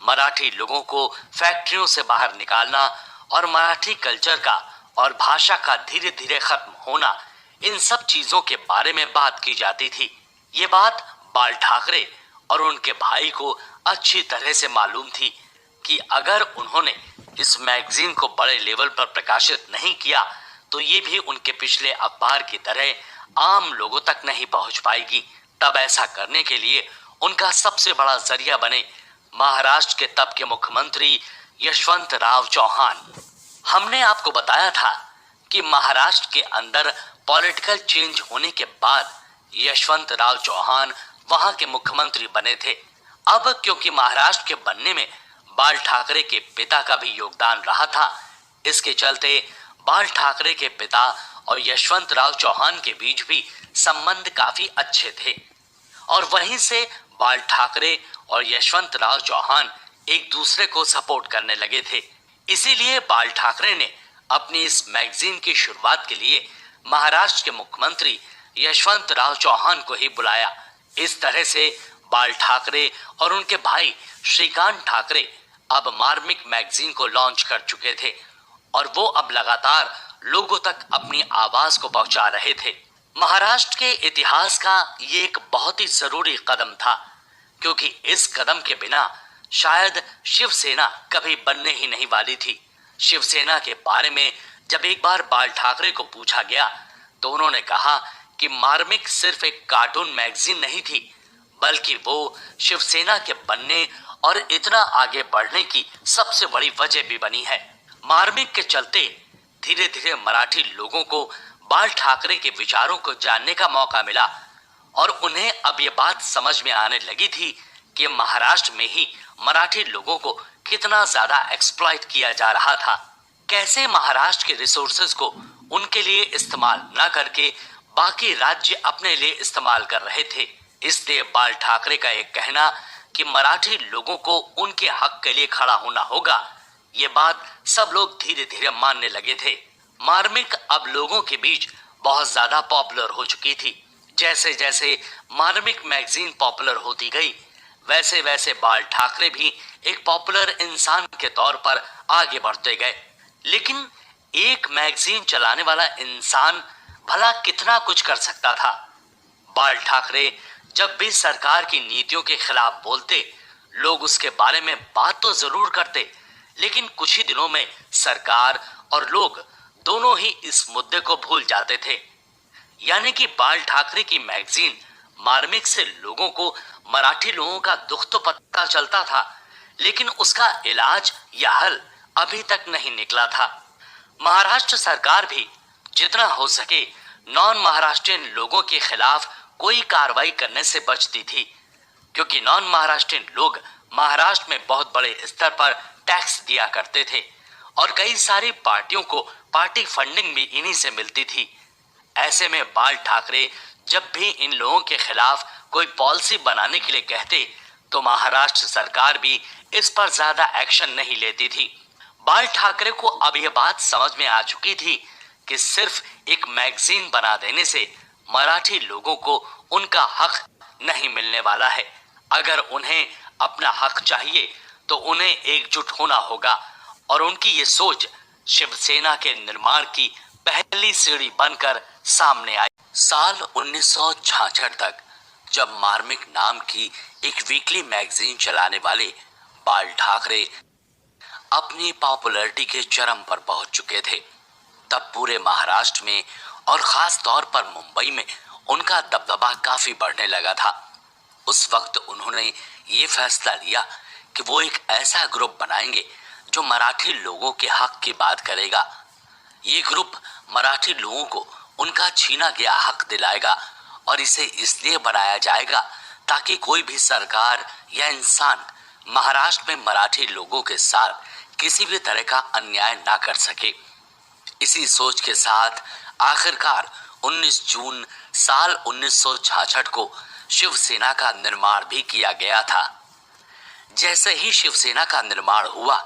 मराठी लोगों को फैक्ट्रियों से बाहर निकालना और मराठी कल्चर का और भाषा का धीरे धीरे खत्म होना, इन सब चीजों के बारे में बात की जाती थी। ये बात बाल ठाकरे और उनके भाई को अच्छी तरह से मालूम थी कि अगर उन्होंने इस मैगजीन को बड़े लेवल पर प्रकाशित नहीं किया तो ये भी उनके पिछले अखबार की तरह आम लोगों तक नहीं पहुंच पाएगी। तब ऐसा करने के लिए उनका सबसे बड़ा जरिया बने महाराष्ट्र के तब के मुख्यमंत्री यशवंतराव चौहान। हमने आपको बताया था कि महाराष्ट्र के अंदर पॉलिटिकल चेंज होने के बाद यशवंतराव चौहान वहां के मुख्यमंत्री बने थे। अब क्योंकि महाराष्ट्र के बनने में बाल ठाकरे के पिता का भी योगदान रहा था, इसके चलते बाल ठाकरे के पिता और यशवंतराव चौहान के बीच भी संबंध काफी अच्छे थे, और वहीं से बाल ठाकरे और यशवंतराव चौहान एक दूसरे को सपोर्ट करने लगे थे। इसीलिए बाल ठाकरे ने अपनी इस मैगजीन की शुरुआत के लिए महाराष्ट्र के मुख्यमंत्री यशवंतराव चौहान को ही बुलाया। इस तरह से बाल ठाकरे और उनके भाई श्रीकांत ठाकरे अब मार्मिक मैगजीन को लॉन्च कर चुके थे, और वो अब लगातार लोगों तक अपनी आवाज को पहुंचा रहे थे। महाराष्ट्र के इतिहास का ये एक बहुत ही जरूरी कदम था, क्योंकि इस कदम के बिना शायद शिवसेना कभी बनने ही नहीं वाली थी। शिवसेना के बारे में जब एक बार बाल ठाकरे को पूछा गया तो उन्होंने कहा कि मार्मिक सिर्फ एक कार्टून मैगजीन नहीं थी, बल्कि वो शिवसेना के बनने और इतना आगे बढ़ने की सबसे बड़ी वजह भी बनी है। मार्मिक के चलते धीरे धीरे मराठी लोगों को बाल ठाकरे के विचारों को जानने का मौका मिला, और उन्हें अब ये बात समझ में आने लगी थी कि महाराष्ट्र में ही मराठी लोगों को कितना ज्यादा एक्सप्लॉइट किया जा रहा था। कैसे महाराष्ट्र के रिसोर्सेज को उनके लिए इस्तेमाल न करके बाकी राज्य अपने लिए इस्तेमाल कर रहे थे। इसलिए बाल ठाकरे का एक कहना कि मराठी लोगों को उनके हक के लिए खड़ा होना होगा, ये बात सब लोग धीरे धीरे मानने लगे थे। मार्मिक अब लोगों के बीच बहुत ज्यादा पॉपुलर हो चुकी थी। जैसे जैसे मार्मिक मैगजीन पॉपुलर होती गई, वैसे वैसे बाल ठाकरे भी एक पॉपुलर इंसान के तौर पर आगे बढ़ते गए। लेकिन एक मैगजीन चलाने वाला इंसान भला कितना कुछ कर सकता था? बाल ठाकरे जब भी सरकार की नीतियों के खिलाफ बोलते, लोग उसके बारे में बात तो जरूर करते, लेकिन कुछ ही दिनों में सरकार और लोग दोनों ही इस मुद्दे को भूल जाते थे। यानी कि बाल ठाकरे की मैगजीन मार्मिक से लोगों को मराठी लोगों का दुख तो पता चलता था, लेकिन उसका इलाज या हल अभी तक नहीं निकला था। महाराष्ट्र सरकार भी जितना हो सके नॉन महाराष्ट्रियन लोगों के खिलाफ कोई कार्रवाई करने से बचती थी, क्योंकि नॉन महाराष्ट्रियन लोग महाराष्ट्र में बहुत बड़े स्तर पर टैक्स दिया करते थे और कई सारी पार्टियों को पार्टी फंडिंग भी इन्हीं से मिलती थी। ऐसे में बाल ठाकरे जब भी इन लोगों के खिलाफ कोई पॉलिसी बनाने के लिए कहते तो महाराष्ट्र सरकार भी इस पर ज्यादा एक्शन नहीं लेती थी। बाल ठाकरे को अब यह बात समझ में आ चुकी थी कि सिर्फ एक मैगजीन बना देने से मराठी लोगों को उनका हक नहीं मिलने वाला है। अगर उन्हें अपना हक चाहिए तो उन्हें एकजुट होना होगा और उनकी ये सोच शिवसेना के निर्माण की पहली सीढ़ी बनकर सामने आई। साल 1966 तक जब मार्मिक नाम की एक वीकली मैगजीन चलाने वाले बाल ठाकरे अपनी पॉपुलैरिटी के चरम पर पहुंच चुके थे, तब पूरे महाराष्ट्र में और खास तौर पर मुंबई में उनका दबदबा काफी बढ़ने लगा था। उस वक्त उन्होंने ये फैसला लिया कि वो एक ऐसा ग्रुप बनाएंगे जो मराठी लोगों के हक की बात करेगा। ये ग्रुप मराठी लोगों को उनका छीना गया हक दिलाएगा और इसे इसलिए बनाया जाएगा ताकि कोई भी सरकार या इंसान महाराष्ट्र में मराठी लोगों के साथ किसी भी तरह का अन्याय ना कर सके। इसी सोच के साथ आखिरकार 19 जून साल 1966 को शिवसेना का निर्माण भी किया गया था। जैसे ही शिवसेना का निर्माण हुआ,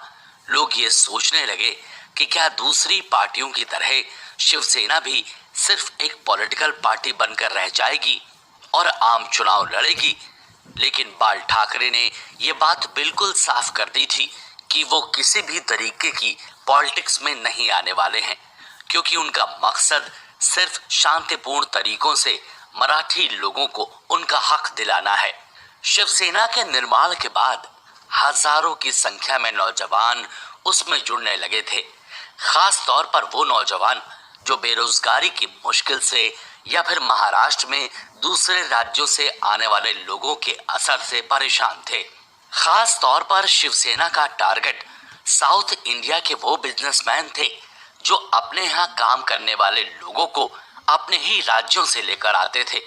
लोग ये सोचने लगे कि क्या दूसरी पार्टियों की तरह शिवसेना भी सिर्फ एक पॉलिटिकल पार्टी बनकर रह जाएगी और आम चुनाव लड़ेगी। लेकिन बाल ठाकरे ने ये बात बिल्कुल साफ कर दी थी कि वो किसी भी तरीके की पॉलिटिक्स में नहीं आने वाले हैं, क्योंकि उनका मकसद सिर्फ शांतिपूर्ण तरीकों से मराठी लोगों को उनका हक दिलाना है। शिवसेना के निर्माण के बाद हजारों की संख्या में नौजवान उसमें जुड़ने लगे थे, खास तौर पर वो नौजवान जो बेरोजगारी की मुश्किल से या फिर महाराष्ट्र में दूसरे राज्यों से आने वाले लोगों के असर से परेशान थे। खास तौर पर शिवसेना का टारगेट साउथ इंडिया के वो बिजनेसमैन थे जो अपने यहाँ काम करने वाले लोगों को अपने ही राज्यों से लेकर आते थे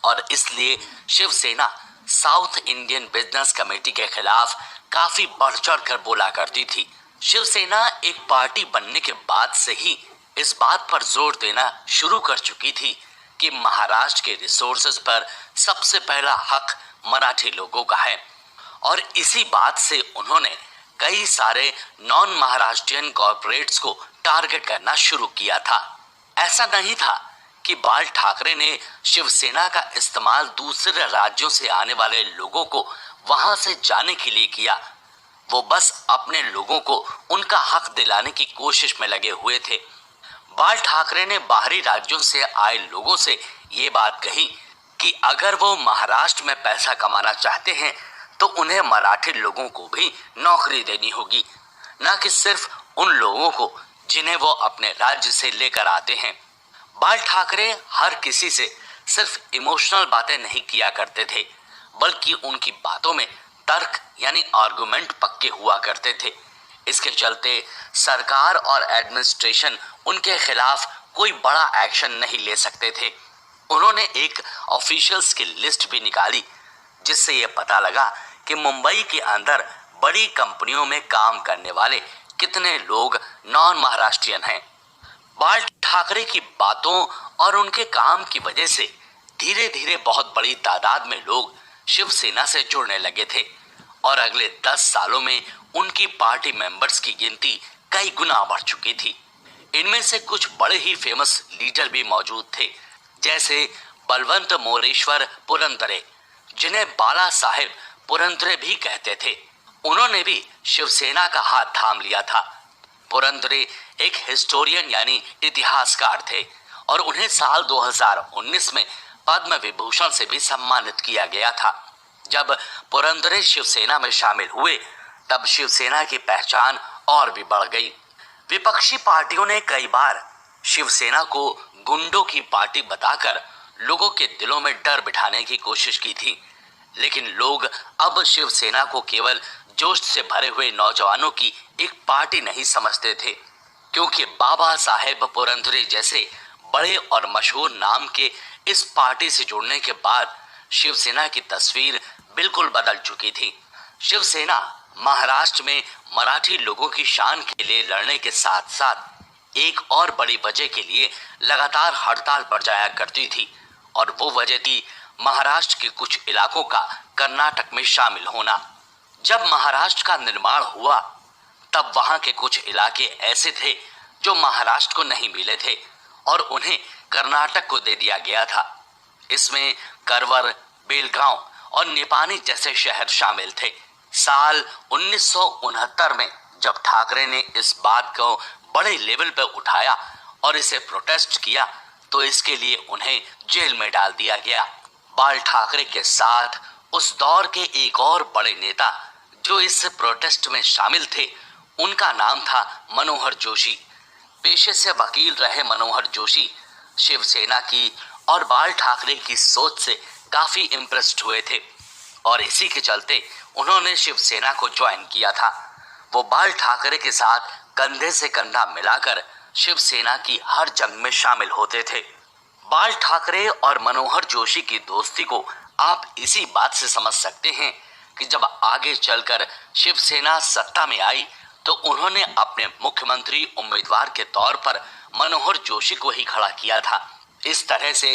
और इसलिए Shiv Sena south Indian business committee के खिलाफ काफी बढ़ चढ़ कर बोला करती थी। शिवसेना एक पार्टी बनने के बाद से ही इस बात पर जोर देना शुरू कर चुकी थी कि महाराष्ट्र के रिसोर्सेज पर सबसे पहला हक मराठी लोगों का है और इसी बात से उन्होंने कई सारे नॉन महाराष्ट्रियन कॉर्पोरेट्स को टारगेट करना शुरू किया था। ऐसा नहीं था कि बाल ठाकरे ने शिवसेना का इस्तेमाल दूसरे राज्यों से आने वाले लोगों को वहां से जाने के लिए किया। वो बस अपने लोगों को उनका हक दिलाने की कोशिश में लगे हुए थे। बाल ठाकरे ने बाहरी राज्यों से आए लोगों से ये बात कही कि अगर वो महाराष्ट्र में पैसा कमाना चाहते हैं तो उन्हें मराठी लोगों को भी नौकरी देनी होगी, न कि सिर्फ उन लोगों को जिन्हें वो अपने राज्य से लेकर आते हैं। बाल ठाकरे हर किसी से सिर्फ इमोशनल बातें नहीं किया करते थे, बल्कि उनकी बातों में तर्क यानी आर्गुमेंट पक्के हुआ करते थे। इसके चलते सरकार और एडमिनिस्ट्रेशन उनके खिलाफ कोई बड़ा एक्शन नहीं ले सकते थे। उन्होंने एक ऑफिशियल्स की लिस्ट भी निकाली जिससे ये पता लगा कि मुंबई के अंदर बड़ी कंपनियों में काम करने वाले कितने लोग नॉन महाराष्ट्रियन हैं। बाल ठाकरे की बातों और उनके काम की वजह से धीरे धीरे बहुत बड़ी तादाद में लोग शिवसेना से जुड़ने लगे थे और अगले 10 सालों में उनकी पार्टी मेंबर्स की गिनती कई गुना बढ़ चुकी थी। इनमें से कुछ बड़े ही फेमस लीडर भी मौजूद थे, जैसे बलवंत मोरेश्वर पुरंदरे, जिन्हें बाला साहेब पुरंदरे भी कहते थे। उन्होंने भी शिवसेना का हाथ थाम लिया था। पुरंदरे एक हिस्टोरियन यानी इतिहासकार थे और उन्हें साल 2019 में पद्म विभूषण से भी सम्मानित किया गया था। जब पुरंदरे शिवसेना में शामिल हुए तब शिवसेना की पहचान और भी बढ़ गई। विपक्षी पार्टियों ने कई बार शिवसेना को गुंडों की पार्टी बताकर लोगों के दिलों में डर बिठाने की कोशिश की थी, लेकिन लोग अब शिवसेना को केवल जोश से भरे हुए नौजवानों की एक पार्टी नहीं समझते थे। क्योंकि बाबा साहेब पुरंदरे जैसे बड़े और मशहूर नाम के इस पार्टी से जुड़ने के बाद शिवसेना की तस्वीर बिल्कुल बदल चुकी थी। शिवसेना महाराष्ट्र में मराठी लोगों की शान के लिए लड़ने के साथ साथ एक और बड़ी वजह के लिए लगातार हड़ताल पर जाया करती थी, और वो वजह थी महाराष्ट्र के कुछ इलाकों का कर्नाटक में शामिल होना। जब महाराष्ट्र का निर्माण हुआ तब वहां के कुछ इलाके ऐसे थे जो महाराष्ट्र को नहीं मिले थे और उन्हें कर्नाटक को दे दिया गया था। इसमें करवर, बेलगांव और निपानी जैसे शहर शामिल थे। साल 1969 में जब ठाकरे ने इस बात को बड़े लेवल पर उठाया और इसे प्रोटेस्ट किया तो इसके लिए उन्हें जेल में डाल दिया गया। बाल ठाकरे के साथ उस दौर के एक और बड़े नेता जो इस प्रोटेस्ट में शामिल थे, उनका नाम था मनोहर जोशी। पेशे से वकील रहे मनोहर जोशी शिवसेना की और बाल ठाकरे की सोच से काफी इम्प्रेस्ड हुए थे और इसी के चलते उन्होंने शिवसेना को ज्वाइन किया था। वो बाल ठाकरे के साथ कंधे से कंधा मिलाकर शिवसेना की हर जंग में शामिल होते थे। बाल ठाकरे और मनोहर जोशी की दोस्ती को आप इसी बात से समझ सकते हैं कि जब आगे चलकर शिवसेना सत्ता में आई तो उन्होंने अपने मुख्यमंत्री उम्मीदवार के तौर पर मनोहर जोशी को ही खड़ा किया था। इस तरह से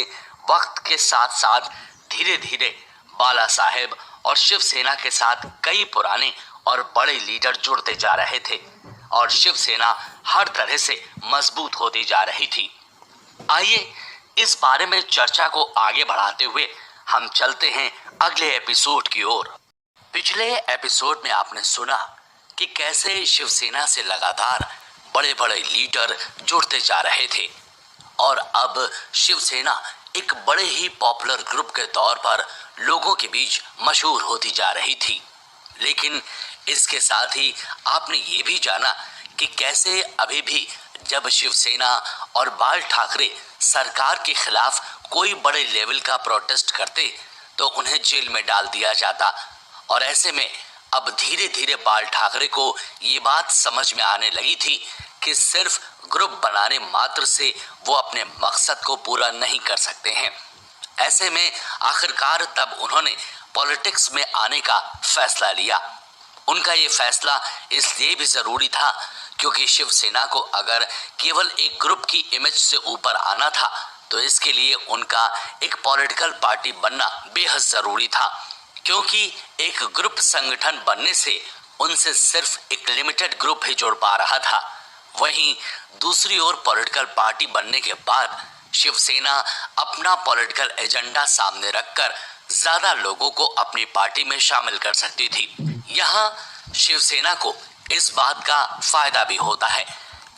वक्त के साथ साथ धीरे धीरे बाला साहेब और शिवसेना के साथ कई पुराने और बड़े लीडर जुड़ते जा रहे थे और शिवसेना हर तरह से मजबूत होती जा रही थी। आइए इस बारे में चर्चा को आगे बढ़ाते हुए हम चलते हैं अगले एपिसोड की ओर। पिछले एपिसोड में आपने सुना कि कैसे शिवसेना से लगातार बड़े बड़े लीडर जुड़ते जा रहे थे और अब शिवसेना एक बड़े ही पॉपुलर ग्रुप के तौर पर लोगों के बीच मशहूर होती जा रही थी। लेकिन इसके साथ ही आपने ये भी जाना कि कैसे अभी भी जब शिवसेना और बाल ठाकरे सरकार के खिलाफ कोई बड़े लेवल का प्रोटेस्ट करते तो उन्हें जेल में डाल दिया जाता, और ऐसे में अब धीरे धीरे बाल ठाकरे को ये बात समझ में आने लगी थी कि सिर्फ ग्रुप बनाने मात्र से वो अपने मकसद को पूरा नहीं कर सकते हैं। ऐसे में आखिरकार तब उन्होंने पॉलिटिक्स में आने का फैसला लिया। उनका ये फैसला इसलिए भी जरूरी था क्योंकि शिवसेना को अगर केवल एक ग्रुप की इमेज से ऊपर आना था तो इसके लिए उनका एक पॉलिटिकल पार्टी बनना बेहद जरूरी था, क्योंकि एक ग्रुप संगठन बनने से उनसे सिर्फ एक लिमिटेड ग्रुप ही जुड़ पा रहा था। वहीं दूसरी ओर पॉलिटिकल पार्टी बनने के बाद शिवसेना अपना पॉलिटिकल एजेंडा सामने रखकर ज्यादा लोगों को अपनी पार्टी में शामिल कर सकती थी। यहाँ शिवसेना को इस बात का फायदा भी होता है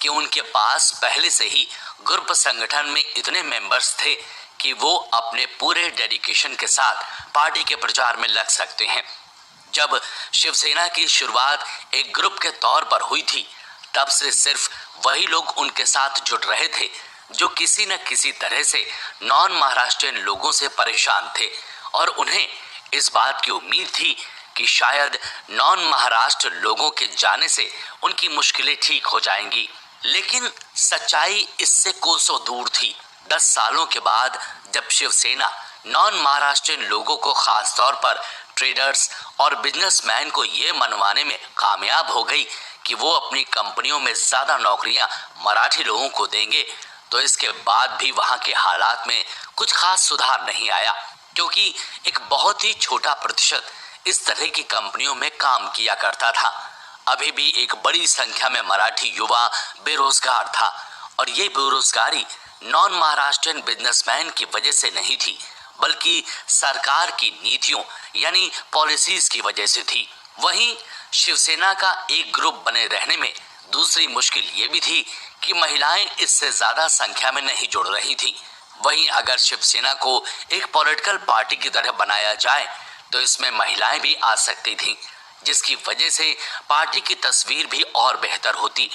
कि उनके पास पहले से ही ग्रुप संगठन में इतने मेंबर्स थे कि वो अपने पूरे डेडिकेशन के साथ पार्टी के प्रचार में लग सकते हैं। जब शिवसेना की शुरुआत एक ग्रुप के तौर पर हुई थी तब से सिर्फ वही लोग उनके साथ जुड़ रहे थे जो किसी न किसी तरह से नॉन महाराष्ट्रियन लोगों से परेशान थे और उन्हें इस बात की उम्मीद थी कि शायद नॉन महाराष्ट्र लोगों के जाने से उनकी मुश्किलें ठीक हो जाएंगी। लेकिन सच्चाई इससे कोसों दूर थी। 10 सालों के बाद जब शिवसेना नॉन महाराष्ट्रियन लोगों को खास तौर पर ट्रेडर्स और बिजनेसमैन को ये मनवाने में कामयाब हो गई कि वो अपनी कंपनियों में ज्यादा नौकरियां मराठी लोगों को देंगे, तो इसके बाद भी वहां के हालात में कुछ खास सुधार नहीं आया, क्योंकि एक बहुत ही छोटा प्रतिशत इस तरह की कंपनियों में काम किया करता था। अभी भी एक बड़ी संख्या में मराठी युवा बेरोजगार था और ये बेरोजगारी नॉन महाराष्ट्रियन बिजनेसमैन की वजह से नहीं थी, बल्कि सरकार की नीतियों यानी पॉलिसीज की वजह से थी। वहीं शिवसेना का एक ग्रुप बने रहने में दूसरी मुश्किल ये भी थी कि महिलाएं इससे ज्यादा संख्या में नहीं जुड़ रही थी। वहीं अगर शिवसेना को एक पॉलिटिकल पार्टी की तरह बनाया जाए तो इसमें महिलाएं भी आ सकती थीं, जिसकी वजह से पार्टी की तस्वीर भी और बेहतर होती।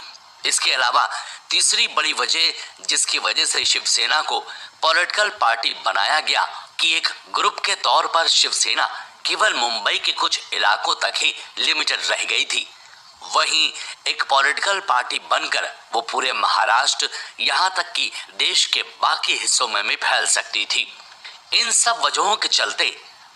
इसके अलावा तीसरी बड़ी वजह जिसकी वजह से शिवसेना को पॉलिटिकल पार्टी बनाया गया कि एक ग्रुप के तौर पर शिवसेना केवल मुंबई के कुछ इलाकों तक ही लिमिटेड रह गई थी। वहीं एक पॉलिटिकल पार्टी बनकर वो पूरे महाराष्ट्र यहाँ तक कि देश के बाकी हिस्सों में भी फैल सकती थी। इन सब वजहों के चलते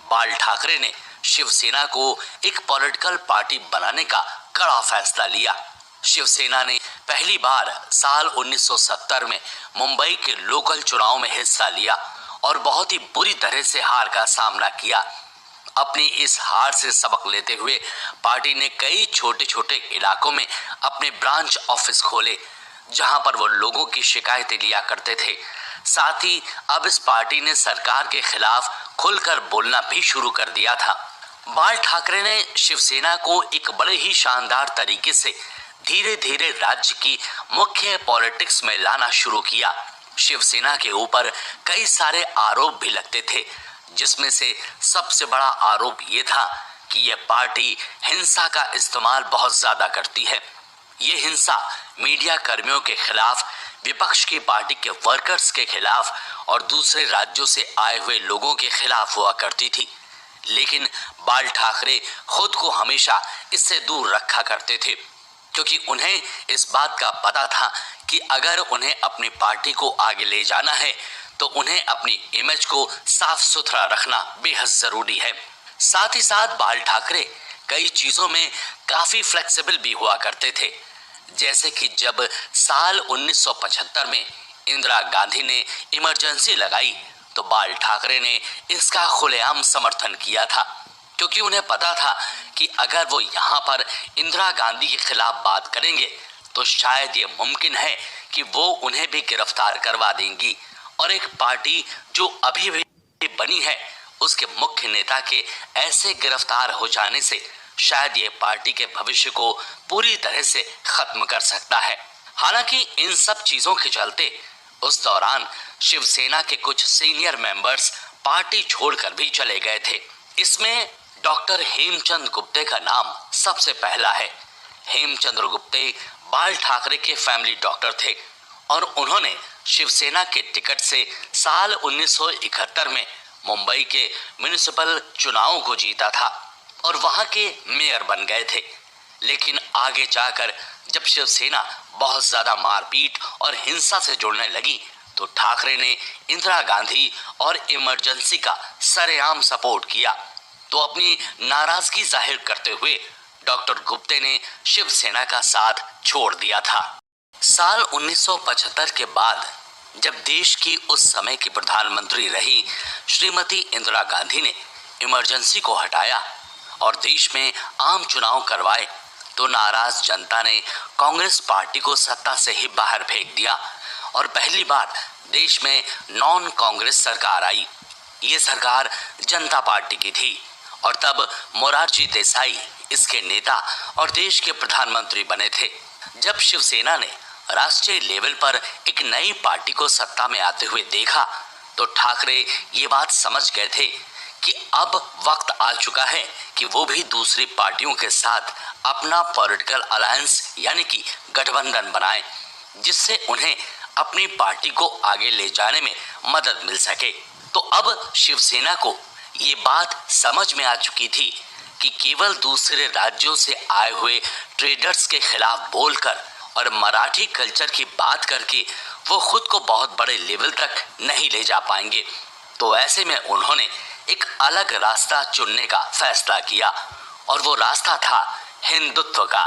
बाल ठाकरे ने शिवसेना को एक पॉलिटिकल पार्टी बनाने का कड़ा फैसला लिया। शिवसेना ने पहली बार साल 1970 में मुंबई के लोकल चुनाव में हिस्सा लिया और बहुत ही बुरी तरह से हार का सामना किया। अपनी इस हार से सबक लेते हुए पार्टी ने कई छोटे छोटे इलाकों में अपने ब्रांच ऑफिस खोले, जहां पर वो लोगों की शिकायतें लिया करते थे। साथ ही अब इस पार्टी ने सरकार के खिलाफ खुलकर बोलना भी शुरू कर दिया था। बाल ठाकरे ने शिवसेना को एक बड़े ही शानदार तरीके से धीरे धीरे राज्य की मुख्य पॉलिटिक्स में लाना शुरू किया। शिवसेना के ऊपर कई सारे आरोप भी लगते थे, जिसमें से सबसे बड़ा आरोप ये था कि यह पार्टी हिंसा का इस्तेमाल बहुत ज्यादा करती है। ये हिंसा मीडिया कर्मियों के खिलाफ, विपक्ष की पार्टी के वर्कर्स के खिलाफ और दूसरे राज्यों से आए हुए लोगों के खिलाफ हुआ करती थी। लेकिन बाल ठाकरे खुद को हमेशा इससे दूर रखा करते थे, क्योंकि उन्हें इस बात का पता था कि अगर उन्हें अपनी पार्टी को आगे ले जाना है तो उन्हें अपनी इमेज को साफ सुथरा रखना बेहद जरूरी है। साथ ही साथ बाल ठाकरे कई चीजों में काफी फ्लेक्सिबल भी हुआ करते थे, जैसे कि जब साल 1975 में इंदिरा गांधी ने इमरजेंसी लगाई तो बाल ठाकरे ने इसका खुलेआम समर्थन किया था, क्योंकि उन्हें पता था कि अगर वो यहाँ पर इंदिरा गांधी के खिलाफ बात करेंगे तो शायद ये मुमकिन है कि वो उन्हें भी गिरफ्तार करवा देंगी और एक पार्टी जो अभी भी बनी है उसके मुख्य नेता के ऐसे गिरफ्तार हो जाने से शायद ये पार्टी के भविष्य को पूरी तरह से खत्म कर सकता है। हालांकि इन सब चीजों के चलते उस दौरान शिवसेना के कुछ सीनियर मेंबर्स पार्टी छोड़कर भी चले गए थे। इसमें डॉक्टर हेमचंद गुप्ते का नाम सबसे पहला है। हेमचंद्र गुप्ते बाल ठाकरे के फैमिली डॉक्टर थे और उन्होंने शिवसेना के टिकट से साल 1971 में मुंबई के म्युनिसिपल चुनावों को जीता था और वहां के मेयर बन गए थे। लेकिन आगे जाकर जब शिवसेना बहुत ज्यादा मारपीट और हिंसा से जुड़ने लगी तो ठाकरे ने इंदिरा गांधी और इमरजेंसी का सरेआम सपोर्ट किया। तो अपनी नाराजगी जाहिर करते हुए डॉक्टर गुप्ते ने शिवसेना का साथ छोड़ दिया था। साल 1975 के बाद जब देश की उस समय की प्रधानमंत्री रही श्रीमती इंदिरा गांधी ने इमरजेंसी को हटाया और देश में आम चुनाव करवाए तो नाराज जनता ने कांग्रेस पार्टी को सत्ता से ही बाहर फेंक दिया और पहली बार देश में नॉन कांग्रेस सरकार आई। ये सरकार जनता पार्टी की थी और तब मोरारजी देसाई इसके नेता और देश के प्रधानमंत्री बने थे। जब शिवसेना ने राष्ट्रीय लेवल पर एक नई पार्टी को सत्ता में आते हुए देखा तो ठाकरे ये बात समझ गए थे कि अब वक्त आ चुका है कि वो भी दूसरी पार्टियों के साथ अपना पॉलिटिकल अलायंस यानी कि गठबंधन बनाएं, जिससे उन्हें अपनी पार्टी को आगे ले जाने में मदद मिल सके। तो अब शिवसेना को ये बात समझ में आ चुकी थी कि केवल दूसरे राज्यों से आए हुए ट्रेडर्स के खिलाफ बोलकर और मराठी कल्चर की बात करके वो खुद को बहुत बड़े लेवल तक नहीं ले जा पाएंगे। तो ऐसे में उन्होंने एक अलग रास्ता चुनने का फैसला किया और वो रास्ता था हिंदुत्व का।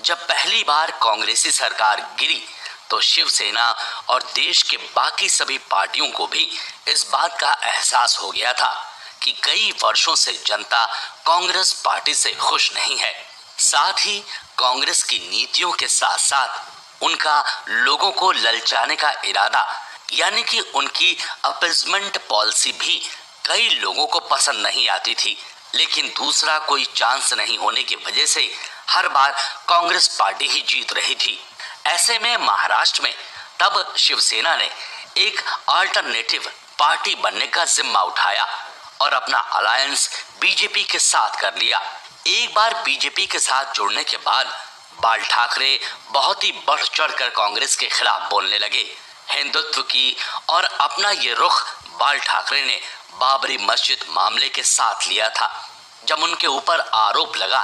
जब पहली बार कांग्रेसी सरकार गिरी तो शिवसेना और देश के बाकी सभी पार्टियों को भी इस बात का एहसास हो गया था कि कई वर्षों से जनता कांग्रेस पार्टी से खुश नहीं है। साथ ही कांग्रेस की नीतियों के साथ साथ उनका लोगों को ललचाने का इरादा यानी कि उनकी अपीजमेंट पॉलिसी भी कई लोगों को पसंद नहीं आती थी। लेकिन दूसरा कोई चांस नहीं होने की वजह से हर बार कांग्रेस पार्टी ही जीत रही थी। ऐसे में महाराष्ट्र में तब शिवसेना ने एक अल्टरनेटिव पार्टी बनने का जिम्मा उठाया और अपना अलायंस बीजेपी के साथ कर लिया। एक बार बीजेपी के साथ जुड़ने के बाद बाल ठाकरे बहुत ही बढ़ चढ़कर कांग्रेस के खिलाफ बोलने लगे। हिंदुत्व की और अपना ये रुख बाल ठाकरे ने बाबरी मस्जिद मामले के साथ लिया था, जब उनके ऊपर आरोप लगा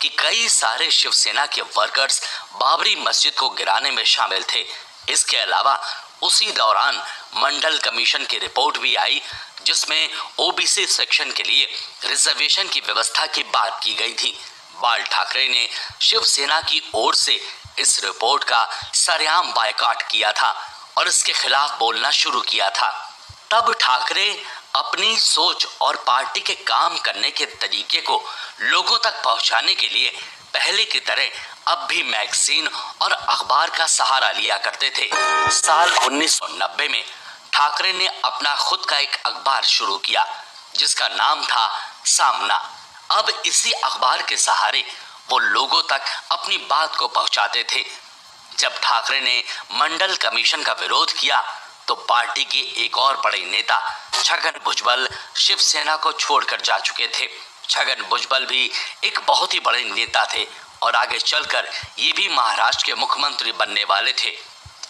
कि कई सारे शिवसेना के वर्कर्स बाबरी मस्जिद को गिराने में शामिल थे। इसके अलावा उसी दौरान मंडल कमीशन की रिपोर्ट भी आई, जिसमें ओबीसी सेक्शन के लिए रिजर्वेशन की व्यवस्था की बात की गई थी। बाल ठाकरे ने शिवसेना की ओर से इस रिपोर्ट का सरेआम बायकॉट किया था और इसके खिलाफ बोलना शुरू किया था। तब ठाकरे अपनी सोच और पार्टी के काम करने के तरीके को लोगों तक पहुंचाने के लिए पहले की तरह अब भी मैगजीन और अखबार का सहारा लिया करते थे। साल 1990 में ठाकरे ने अपना खुद का एक अखबार शुरू किया, जिसका नाम था सामना। अब इसी अखबार के सहारे वो लोगों तक अपनी बात को पहुंचाते थे। जब ठाकरे ने मंडल कमीशन का विरोध किया तो पार्टी के एक और बड़े नेता छगन भुजबल शिवसेना को छोड़कर जा चुके थे। छगन भुजबल भी एक बहुत ही बड़े नेता थे और आगे चलकर ये भी महाराष्ट्र के मुख्यमंत्री बनने वाले थे।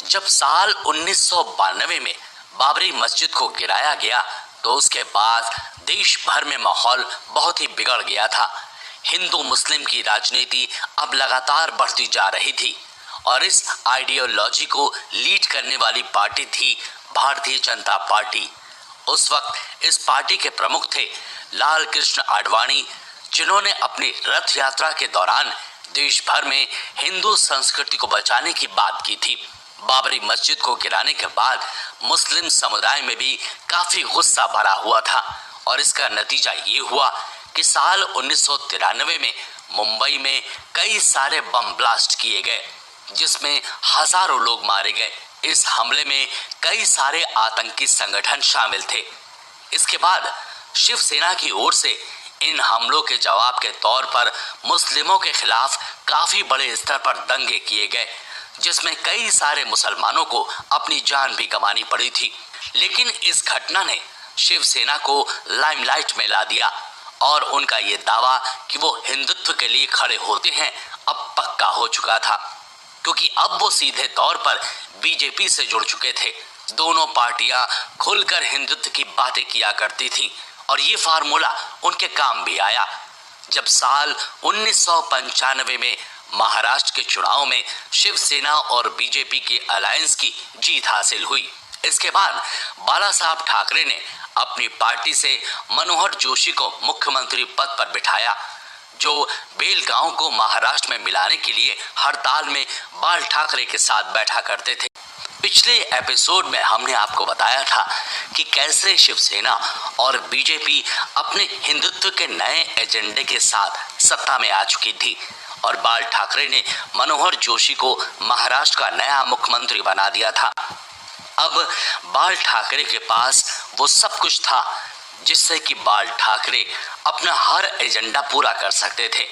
जब साल 1992 में बाबरी मस्जिद को गिराया गया तो उसके बाद देश भर में माहौल बहुत ही बिगड़ गया था। हिंदू मुस्लिम की राजनीति अब लगातार बढ़ती जा रही थी और इस आइडियोलॉजी को लीड करने वाली पार्टी थी भारतीय जनता पार्टी। उस वक्त इस पार्टी के प्रमुख थे लाल कृष्ण आडवाणी, जिन्होंने अपनी रथ यात्रा के दौरान देश भर में हिंदू संस्कृति को बचाने की बात की थी। बाबरी मस्जिद को गिराने के बाद मुस्लिम समुदाय में भी काफी गुस्सा भरा हुआ था और इसका नतीजा ये हुआ कि साल 1993 में मुंबई में कई सारे बम ब्लास्ट किए गए, जिसमें हजारों लोग मारे गए। इस हमले में कई सारे आतंकी संगठन शामिल थे। इसके बाद शिवसेना की ओर से इन हमलों के जवाब के तौर पर मुस्लिमों के खिलाफ काफी बड़े स्तर पर दंगे किए गए, जिसमें कई सारे मुसलमानों को अपनी जान भी गंवानी पड़ी थी। लेकिन इस घटना ने शिवसेना को लाइमलाइट में ला दिया और उनका ये दावा कि वो हिंदुत्व के लिए खड़े होते हैं अब पक्का हो चुका था, क्योंकि अब वो सीधे तौर पर बीजेपी से जुड़ चुके थे। दोनों पार्टियां खुलकर हिंदुत्व की बातें किया करती थीं और ये फार्मूला उनके काम भी आया। जब साल 1995 में महाराष्ट्र के चुनाव में शिवसेना और बीजेपी के अलायंस की जीत हासिल हुई, इसके बाद बाला साहब ठाकरे ने अपनी पार्टी से मनोहर जोशी को मुख्यमंत्री पद पर बिठाया, जो बेलगांव को महाराष्ट्र में मिलाने के लिए हड़ताल में बाल ठाकरे के साथ बैठा करते थे। पिछले एपिसोड में हमने आपको बताया था कि कैसे शिवसेना और बीजेपी अपने हिंदुत्व के नए एजेंडे के साथ सत्ता में आ चुकी थी और बाल ठाकरे ने मनोहर जोशी को महाराष्ट्र का नया मुख्यमंत्री बना दिया था। अब बाल ठाकरे के पास वो सब कुछ था जिससे कि बाल ठाकरे अपना हर एजेंडा पूरा कर सकते थे।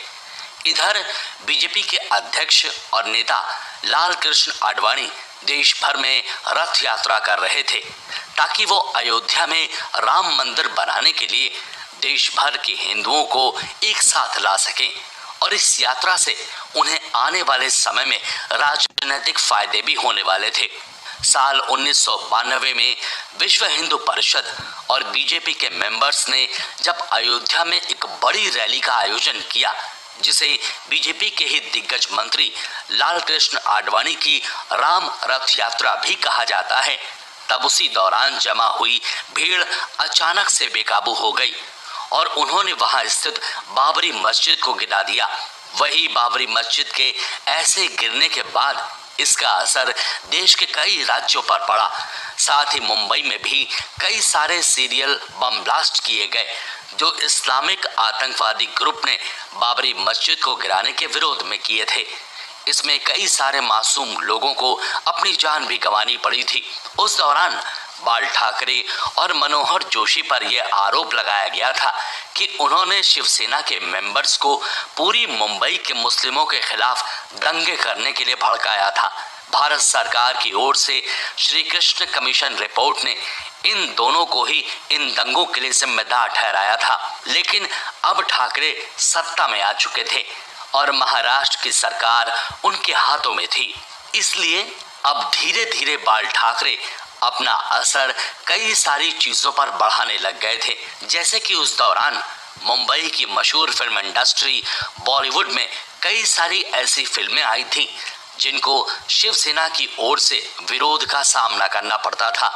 इधर बीजेपी के अध्यक्ष और नेता लाल कृष्ण आडवाणी देश भर में रथ यात्रा कर रहे थे ताकि वो अयोध्या में राम मंदिर बनाने के लिए देश भर के हिंदुओं को एक साथ ला सकें और इस यात्रा से उन्हें आने वाले समय में राजनीतिक फायदे भी होने वाले थे। साल 1992 में विश्व हिंदू परिषद और बीजेपी के मेंबर्स ने जब अयोध्या में एक बड़ी रैली का आयोजन किया, जिसे बीजेपी के ही दिग्गज मंत्री लाल कृष्ण आडवाणी की राम रथ यात्रा भी कहा जाता है, तब उसी दौरान जमा हुई भीड़ अचानक से बेकाबू हो गई और उन्होंने वहां स्थित बाबरी मस्जिद को गिरा दिया। वही बाबरी मस्जिद के ऐसे गिरने के बाद इसका असर देश के कई राज्यों पर पड़ा। साथ ही मुंबई में भी कई सारे सीरियल बम ब्लास्ट किए गए जो इस्लामिक आतंकवादी ग्रुप ने बाबरी मस्जिद को गिराने के विरोध में किए थे। इसमें कई सारे मासूम लोगों को अपनी जान भी गंवानी पड़ी थी। उस दौरान बाल ठाकरे और मनोहर जोशी पर यह आरोप लगाया गया था कि उन्होंने शिवसेना के मेंबर्स को पूरी मुंबई के मुस्लिमों के खिलाफ दंगे करने के लिए भड़काया था। भारत सरकार की ओर से श्री कृष्ण कमीशन रिपोर्ट ने इन दोनों को ही इन दंगों के लिए जिम्मेदार ठहराया था। लेकिन अब ठाकरे सत्ता में आ चुके थे और महाराष्ट्र की सरकार उनके हाथों में थी, इसलिए अब धीरे धीरे बाल ठाकरे अपना असर कई सारी चीजों पर बढ़ाने लग गए थे। जैसे कि उस दौरान मुंबई की मशहूर फिल्म इंडस्ट्री बॉलीवुड में कई सारी ऐसी फिल्में आई थी जिनको शिवसेना की ओर से विरोध का सामना करना पड़ता था।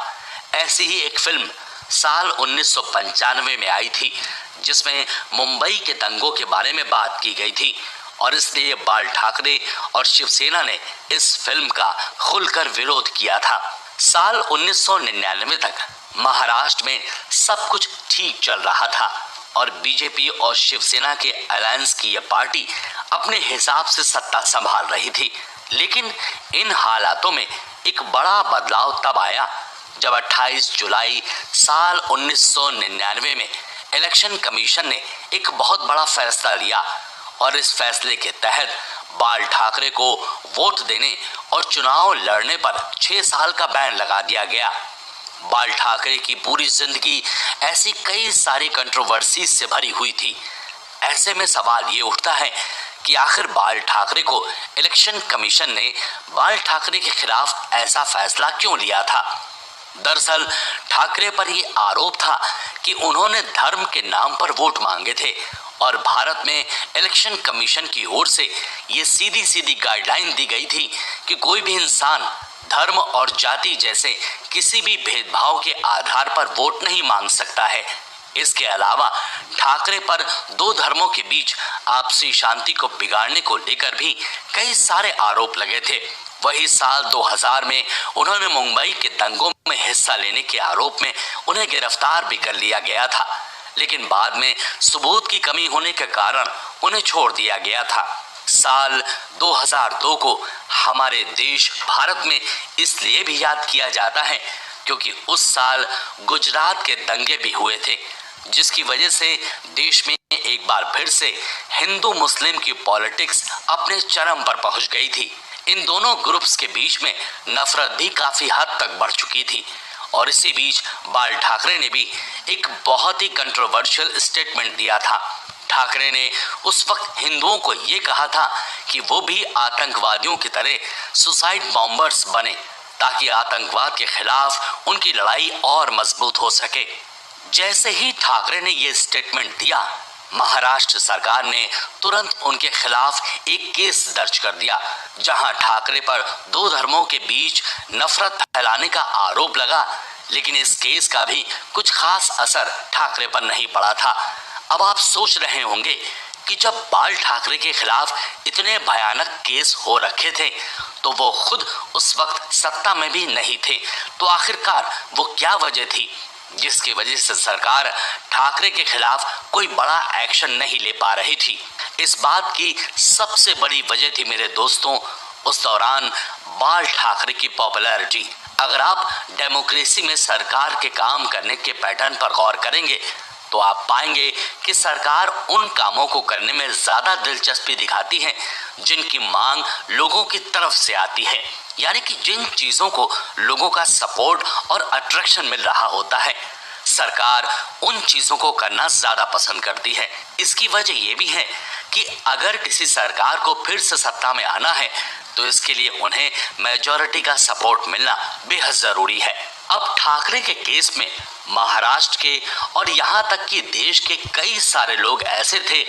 ऐसी ही एक फिल्म साल 1995 में आई थी जिसमें मुंबई के दंगों के बारे में बात की गई थी और इसलिए बाल ठाकरे और शिवसेना ने इस फिल्म का खुलकर विरोध किया था। साल 1999 तक महाराष्ट्र में सब कुछ ठीक चल रहा था और बीजेपी और शिवसेना के अलायंस की यह पार्टी अपने हिसाब से सत्ता संभाल रही थी। लेकिन इन हालातों में एक बड़ा बदलाव तब आया जब 28 जुलाई साल 1999 में इलेक्शन कमीशन ने एक बहुत बड़ा फैसला लिया और इस फैसले के तहत बाल ठाकरे को वोट देने और चुनाव लड़ने पर 6 साल का बैन लगा दिया गया। बाल ठाकरे की पूरी जिंदगी ऐसी कई सारी कंट्रोवर्सी से भरी हुई थी। ऐसे में सवाल ये उठता है कि आखिर बाल ठाकरे को इलेक्शन कमीशन ने बाल ठाकरे के खिलाफ ऐसा फैसला क्यों लिया था। दरअसल ठाकरे पर ये आरोप था कि उन्होंने धर्म के नाम पर वोट मांगे थे और भारत में इलेक्शन कमीशन की ओर से ये सीधी सीधी गाइडलाइन दी गई थी कि कोई भी इंसान धर्म और जाति जैसे किसी भी भेदभाव के आधार पर वोट नहीं मांग सकता है। इसके अलावा ठाकरे पर दो धर्मों के बीच आपसी शांति को बिगाड़ने को लेकर भी कई सारे आरोप लगे थे। वही साल 2000 में उन्होंने मुंबई के दंगों में हिस्सा लेने के आरोप में उन्हें गिरफ्तार भी कर लिया गया था, लेकिन बाद में सबूत की कमी होने के कारण उन्हें छोड़ दिया गया था। साल 2002 को हमारे देश भारत में इसलिए भी याद किया जाता है क्योंकि उस साल गुजरात के दंगे भी हुए थे, जिसकी वजह से देश में एक बार फिर से हिंदू मुस्लिम की पॉलिटिक्स अपने चरम पर पहुंच गई थी। इन दोनों ग्रुप्स के बीच में नफरत भी काफी हद तक बढ़ चुकी थी और इसी बीच बाल ठाकरे ने भी एक बहुत ही कंट्रोवर्शियल स्टेटमेंट दिया था। ठाकरे ने उस वक्त हिंदुओं को ये कहा था कि वो भी आतंकवादियों की तरह सुसाइड बॉम्बर्स बने ताकि आतंकवाद के खिलाफ उनकी लड़ाई और मजबूत हो सके। जैसे ही ठाकरे ने ये स्टेटमेंट दिया, महाराष्ट्र सरकार ने तुरंत उनके खिलाफ एक केस दर्ज कर दिया जहां ठाकरे पर दो धर्मों के बीच नफरत फैलाने का आरोप लगा, लेकिन इस केस का भी कुछ खास असर ठाकरे पर नहीं पड़ा था। अब आप सोच रहे होंगे कि जब बाल ठाकरे के खिलाफ इतने भयानक केस हो रखे थे तो वो खुद उस वक्त सत्ता में भी नहीं थे, तो आखिरकार वो क्या वजह थी जिसकी वजह से सरकार ठाकरे के खिलाफ कोई बड़ा एक्शन नहीं ले पा रही थी। इस बात की सबसे बड़ी वजह थी मेरे दोस्तों उस दौरान बाल ठाकरे की पॉपुलैरिटी। अगर आप डेमोक्रेसी में सरकार के काम करने के पैटर्न पर गौर करेंगे तो आप पाएंगे कि सरकार उन कामों को करने में ज्यादा दिलचस्पी दिखाती है जिनकी मांग लोगों की तरफ से आती है, यानी कि जिन चीजों को लोगों का सपोर्ट और अट्रैक्शन मिल रहा होता है, सरकार उन चीजों को करना ज्यादा पसंद करती है। इसकी वजह यह भी है कि अगर किसी सरकार को फिर से सत्ता में आना है तो इसके लिए उन्हें मेजॉरिटी का सपोर्ट मिलना बेहद जरूरी है। अब ठाकरे के केस में महाराष्ट्र के और यहाँ तक कि देश के कई सारे लोग ऐसे थे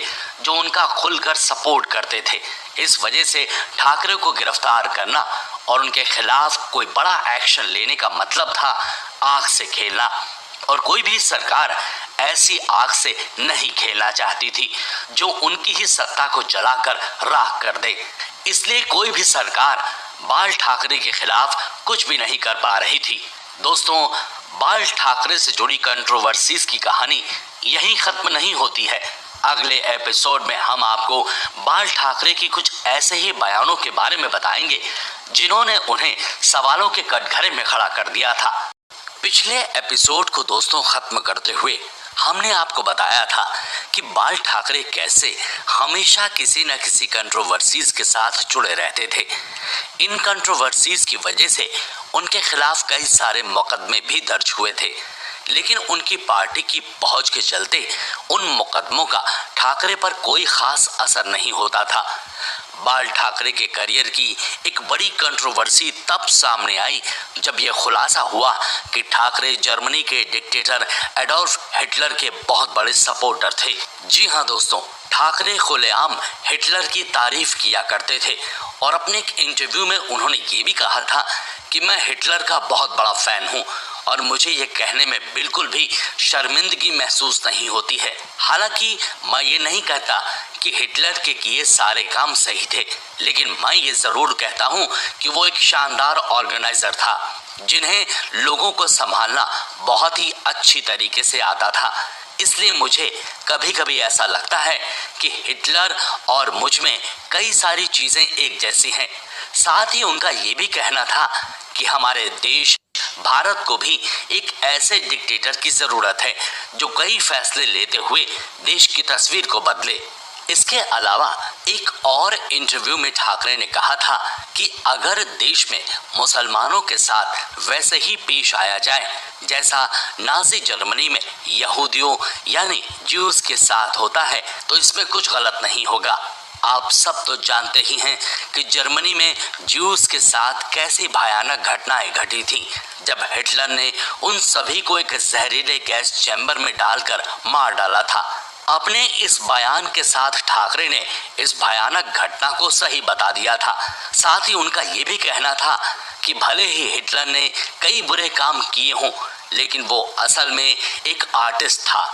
जो उनका खुलकर सपोर्ट करते थे। इस वजह से ठाकरे को गिरफ्तार करना और उनके खिलाफ कोई बड़ा एक्शन लेने का मतलब था आग से खेलना, और कोई भी सरकार ऐसी आग से नहीं खेलना चाहती थी जो उनकी ही सत्ता को जलाकर राख कर दे। इसलिए कोई भी सरकार बाल ठाकरे के खिलाफ कुछ भी नहीं कर पा रही थी। दोस्तों, बाल ठाकरे से जुड़ी कंट्रोवर्सीज की कहानी यहीं खत्म नहीं होती है। अगले एपिसोड में हम आपको बाल ठाकरे की कुछ ऐसे ही बयानों के बारे में बताएंगे जिन्होंने उन्हें सवालों के कटघरे में खड़ा कर दिया था। पिछले एपिसोड को दोस्तों खत्म करते हुए हमने आपको बताया था कि बाल ठाकरे कैसे हमेशा किसी न किसी कंट्रोवर्सीज के साथ जुड़े रहते थे। इन कंट्रोवर्सीज की वजह से उनके खिलाफ कई सारे मुकदमे भी दर्ज हुए थे, लेकिन उनकी पार्टी की पहुंच के चलते उन मुकदमों का ठाकरे पर कोई खास असर नहीं होता था। बाल ठाकरे के करियर की एक बड़ी कंट्रोवर्सी तब सामने आई जब यह खुलासा हुआ कि ठाकरे जर्मनी के डिक्टेटर एडोल्फ हिटलर के बहुत बड़े सपोर्टर थे। जी हाँ दोस्तों, ठाकरे खुलेआम हिटलर की तारीफ किया करते थे और अपने एक इंटरव्यू में उन्होंने ये भी कहा था कि मैं हिटलर का बहुत बड़ा फैन हूँ और मुझे ये कहने में बिल्कुल भी शर्मिंदगी महसूस नहीं होती है। हालांकि मैं ये नहीं कहता कि हिटलर के किए सारे काम सही थे, लेकिन मैं ये जरूर कहता हूँ कि वो एक शानदार ऑर्गेनाइजर था जिन्हें लोगों को संभालना बहुत ही अच्छी तरीके से आता था। इसलिए मुझे कभी कभी ऐसा लगता है कि हिटलर और मुझ में कई सारी चीजें एक जैसी हैं। साथ ही उनका ये भी कहना था कि हमारे देश भारत को भी एक ऐसे डिक्टेटर की जरूरत है जो कई फैसले लेते हुए देश की तस्वीर को बदले। इसके अलावा एक और इंटरव्यू में ठाकरे ने कहा था कि अगर देश में मुसलमानों के साथ वैसे ही पेश आया जाए जैसा नाजी जर्मनी में यहूदियों यानी ज्यूज के साथ होता है तो इसमें कुछ गलत नहीं होगा। आप सब तो जानते ही हैं कि जर्मनी में ज्यूज के साथ कैसी भयानक घटनाएं घटी थी जब हिटलर ने उन सभी को एक जहरीले गैस चैम्बर में डालकर मार डाला था। अपने इस बयान के साथ ठाकरे ने इस भयानक घटना को सही बता दिया था। साथ ही उनका ये भी कहना था कि भले ही हिटलर ने कई बुरे काम किए हों, लेकिन वो असल में एक आर्टिस्ट था।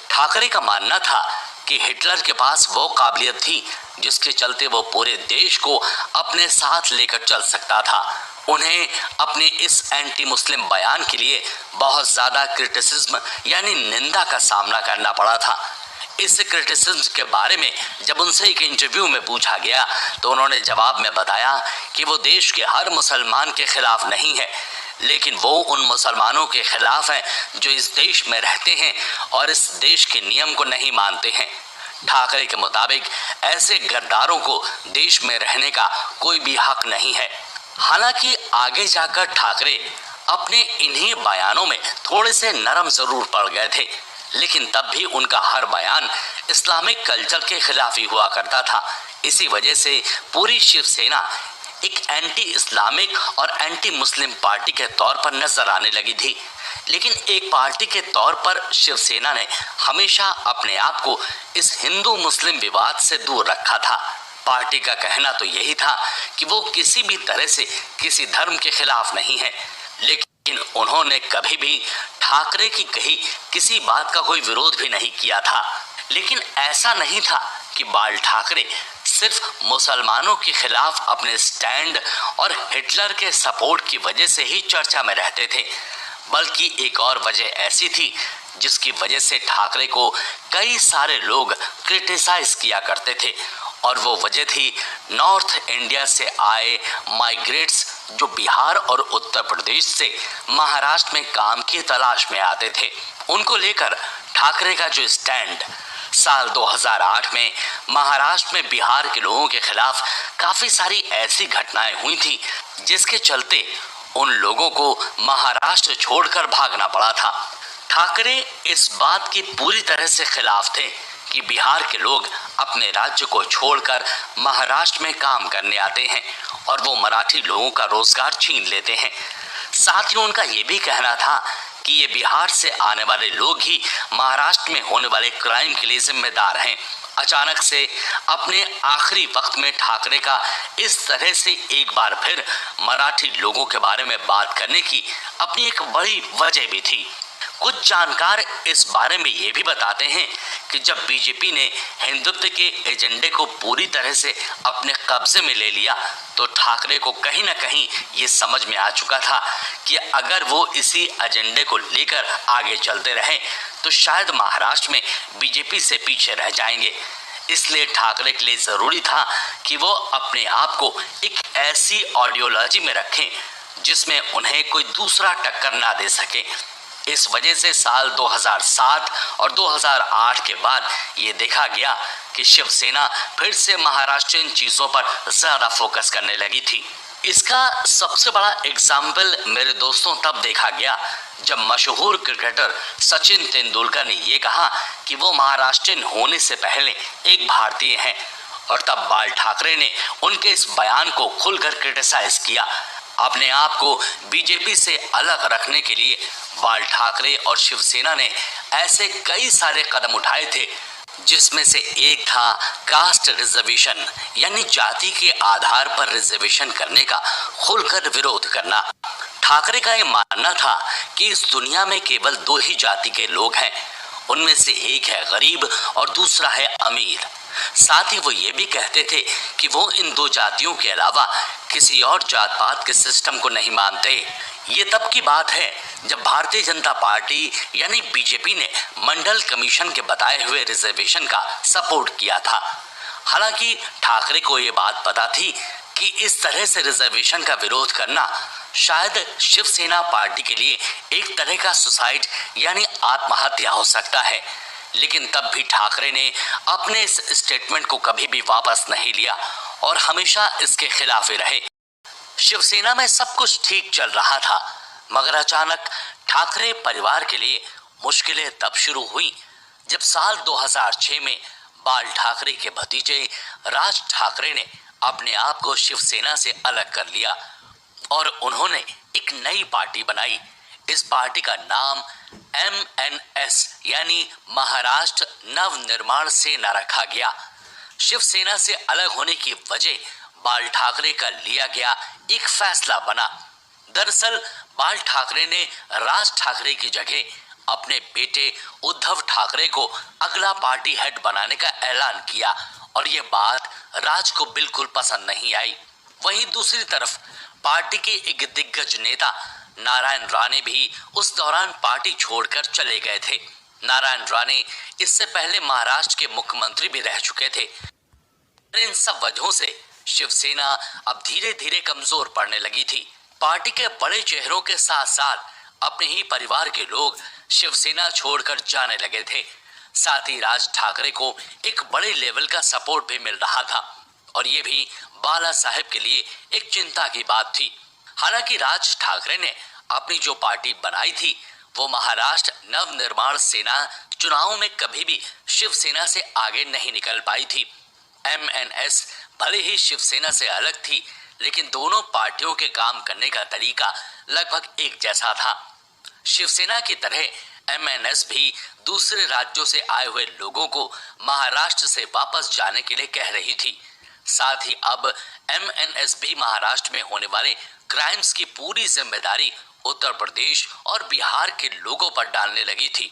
ठाकरे का मानना था कि हिटलर के पास वो काबिलियत थी जिसके चलते वो पूरे देश को अपने साथ लेकर चल सकता था। उन्हें अपने इस एंटी मुस्लिम बयान के लिए बहुत ज़्यादा क्रिटिसिज्म यानी निंदा का सामना करना पड़ा था। इस क्रिटिसिज्म के बारे में जब उनसे एक इंटरव्यू में पूछा गया तो उन्होंने जवाब में बताया कि वो देश के हर मुसलमान के खिलाफ नहीं है, लेकिन वो उन मुसलमानों के खिलाफ हैं जो इस देश में रहते हैं और इस देश के नियम को नहीं मानते हैं। ठाकरे के मुताबिक ऐसे गद्दारों को देश में रहने का कोई भी हक नहीं है। हालांकि आगे जाकर ठाकरे अपने इन्हीं बयानों में थोड़े से नरम जरूर पड़ गए थे, लेकिन तब भी उनका हर बयान इस्लामिक कल्चर के खिलाफ ही हुआ करता था। इसी वजह से पूरी शिवसेना एक एंटी इस्लामिक और एंटी मुस्लिम पार्टी के तौर पर नजर आने लगी थी। लेकिन एक पार्टी के तौर पर शिवसेना ने हमेशा अपने आप को इस हिंदू मुस्लिम विवाद से दूर रखा था। पार्टी का कहना तो यही था कि वो किसी भी तरह से किसी धर्म के खिलाफ नहीं है, लेकिन उन्होंने कभी भी ठाकरे की कही किसी बात का कोई विरोध भी नहीं किया था। लेकिन ऐसा नहीं था कि बाल ठाकरे सिर्फ मुसलमानों के खिलाफ अपने स्टैंड और हिटलर के सपोर्ट की वजह से ही चर्चा में रहते थे, बल्कि एक और वजह ऐसी थी जिसकी वजह से ठाकरे को कई सारे लोग क्रिटिसाइज किया करते थे, और वो वजह थी नॉर्थ इंडिया से आए माइग्रेट्स जो बिहार और उत्तर प्रदेश से महाराष्ट्र में काम की तलाश में आते थे। उनको लेकर ठाकरे का जो स्टैंड साल 2008 में महाराष्ट्र में बिहार के लोगों के खिलाफ काफ़ी सारी ऐसी घटनाएं हुई थी जिसके चलते उन लोगों को महाराष्ट्र छोड़कर भागना पड़ा था। ठाकरे इस बात के पूरी तरह से खिलाफ थे कि बिहार के लोग अपने राज्य को छोड़कर महाराष्ट्र में काम करने आते हैं और वो मराठी लोगों का रोजगार छीन लेते हैं। साथ ही उनका ये भी कहना था कि ये बिहार से आने वाले लोग ही महाराष्ट्र में होने वाले क्राइम के लिए जिम्मेदार हैं। अचानक से अपने आखिरी वक्त में ठाकरे का इस तरह से एक बार फिर मराठी लोगों के बारे में बात करने की अपनी एक बड़ी वजह भी थी। कुछ जानकार इस बारे में ये भी बताते हैं कि जब बीजेपी ने हिंदुत्व के एजेंडे को पूरी तरह से अपने कब्जे में ले लिया तो ठाकरे को कहीं ना कहीं ये समझ में आ चुका था कि अगर वो इसी एजेंडे को लेकर आगे चलते रहे तो शायद महाराष्ट्र में बीजेपी से पीछे रह जाएंगे। इसलिए ठाकरे के लिए ज़रूरी था कि वो अपने आप को एक ऐसी आइडियोलॉजी में रखें जिसमें उन्हें कोई दूसरा टक्कर ना दे सके। इस वजह से साल 2007 और 2008 के बाद ये देखा गया कि शिवसेना फिर से महाराष्ट्रीयन चीज़ों पर ज़्यादा फोकस करने लगी थी। इसका सबसे बड़ा एग्जाम्पल मेरे दोस्तों तब देखा गया जब मशहूर क्रिकेटर सचिन तेंदुलकर ने ये कहा कि वो महाराष्ट्रीयन होने से पहले एक भारतीय हैं और तब बाल ठाकरे ने उनके इस बयान को खुलकर क्रिटिसाइज किया। अपने आप को बीजेपी से अलग रखने के लिए बाल ठाकरे और शिवसेना ने ऐसे कई सारे कदम उठाए थे, जिसमें से एक था कास्ट रिजर्वेशन, यानी जाति के आधार पर रिजर्वेशन करने का खुलकर विरोध करना। ठाकरे का यह मानना था कि इस दुनिया में केवल दो ही जाति के लोग हैं, उनमें से एक है गरीब और दूसरा है अमीर। साथ ही वो ये भी कहते थे कि वो इन दो जातियों के अलावा किसी और जात पात के सिस्टम को नहीं मानते। ये तब की बात है जब भारतीय जनता पार्टी यानी बीजेपी ने मंडल कमीशन के बताए हुए रिजर्वेशन का सपोर्ट किया था। हालांकि ठाकरे को ये बात पता थी कि इस तरह से रिजर्वेशन का विरोध करना शायद शिवसेना पार्टी के लिए एक तरह का सुसाइड यानी आत्महत्या हो सकता है, लेकिन तब भी ठाकरे ने अपने इस स्टेटमेंट को कभी भी वापस नहीं लिया और हमेशा इसके खिलाफ ही रहे। शिवसेना में सब कुछ ठीक चल रहा था, मगर अचानक ठाकरे परिवार के लिए मुश्किलें तब शुरू हुई जब साल 2006 में बाल ठाकरे के भतीजे राज ठाकरे ने अपने आप को शिवसेना से अलग कर लिया और उन्होंने एक नई पार्टी बनाई। इस पार्टी का नाम MNS यानी महाराष्ट्र नव निर्माण सेना रखा गया। शिवसेना से अलग होने की वजह बाल ठाकरे का लिया गया एक फैसला बना। दरअसल बाल ठाकरे ने राज ठाकरे की जगह अपने बेटे उद्धव ठाकरे को अगला पार्टी हेड बनाने का ऐलान किया और ये बात राज को बिल्कुल पसंद नहीं आई। वहीं दूसरी तरफ पार्टी के एक दिग्गज नेता नारायण राणे भी उस दौरान पार्टी छोड़कर चले गए थे। नारायण राणे इससे पहले महाराष्ट्र के मुख्यमंत्री भी रह चुके थे। इन सब वजहों से शिवसेना अब धीरे धीरे कमजोर पड़ने लगी थी। पार्टी के बड़े चेहरों के साथ साथ अपने ही परिवार के लोग शिवसेना छोड़कर जाने लगे थे। साथ ही राज ठाकरे को एक बड़े लेवल का सपोर्ट भी मिल रहा था और ये भी बाला साहेब के लिए एक चिंता की बात थी। हालांकि राज ठाकरे ने अपनी जो पार्टी बनाई थी वो महाराष्ट्र नव निर्माण सेना चुनाव में कभी भी शिवसेना से आगे नहीं निकल पाई थी। MNS भले ही शिवसेना से अलग थी, लेकिन दोनों पार्टियों के काम करने का तरीका लगभग एक जैसा था। शिवसेना की तरह MNS भी दूसरे राज्यों से आए हुए लोगों को महाराष्ट्र से वापस जाने के लिए कह रही थी। साथ ही अब MNS भी महाराष्ट्र में होने वाले क्राइम्स की पूरी जिम्मेदारी उत्तर प्रदेश और बिहार के लोगों पर डालने लगी थी।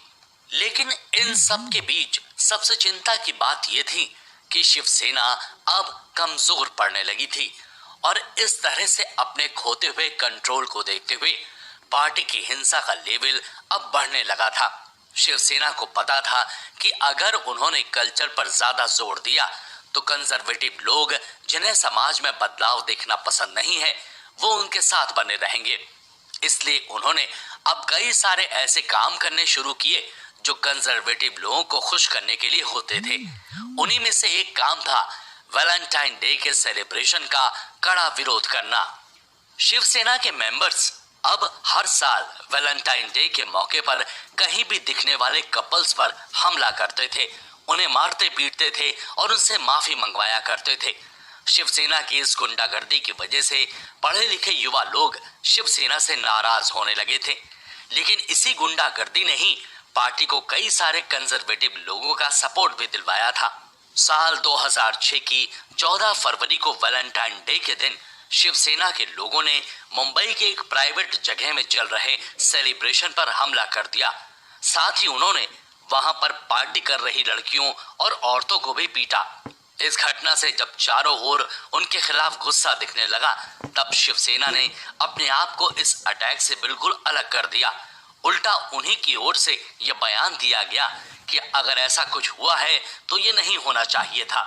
लेकिन इन सब के बीच सबसे चिंता की बात यह थी कि शिवसेना अब कमजोर पड़ने लगी थी और इस तरह से अपने खोते हुए कंट्रोल को देखते हुए पार्टी की हिंसा का लेवल अब बढ़ने लगा था। शिवसेना को पता था कि अगर उन्होंने कल्चर पर ज्यादा जोर दिया तो कंजर्वेटिव लोग जिन्हें समाज में बदलाव देखना पसंद नहीं है वो उनके साथ बने रहेंगे। इसलिए उन्होंने अब कई सारे ऐसे काम करने शुरू किए जो कंजर्वेटिव लोगों को खुश करने के लिए होते थे। उन्हीं में से एक काम था वैलेंटाइन डे के सेलिब्रेशन का कड़ा विरोध करना। शिवसेना के मेंबर्स अब हर साल वैलेंटाइन डे के मौके पर कहीं भी दिखने वाले कपल्स पर हमला करते थे, उन्हें मारते पीटते थे और उनसे माफी मंगवाया करते थे। शिवसेना की इस गुंडागर्दी की वजह से पढ़े लिखे युवा लोग शिवसेना से नाराज होने लगे थे। लेकिन इसी गुंडागर्दी ने ही पार्टी को कई सारे कंजर्वेटिव लोगों का सपोर्ट भी दिलवाया था। साल 2006 की 14 फरवरी को वैलेंटाइन डे के दिन शिवसेना के लोगों ने मुंबई के एक प्राइवेट जगह में चल रहे सेलिब्रेशन पर हमला कर दिया। साथ ही उन्होंने वहां पर पार्टी कर रही लड़कियों और औरतों को भी पीटा। इस घटना से जब चारों ओर उनके खिलाफ गुस्सा दिखने लगा तब शिवसेना ने अपने आप को इस अटैक से बिल्कुल अलग कर दिया। उल्टा उन्हीं की ओर से यह बयान दिया गया कि अगर ऐसा कुछ हुआ है तो ये नहीं होना चाहिए था।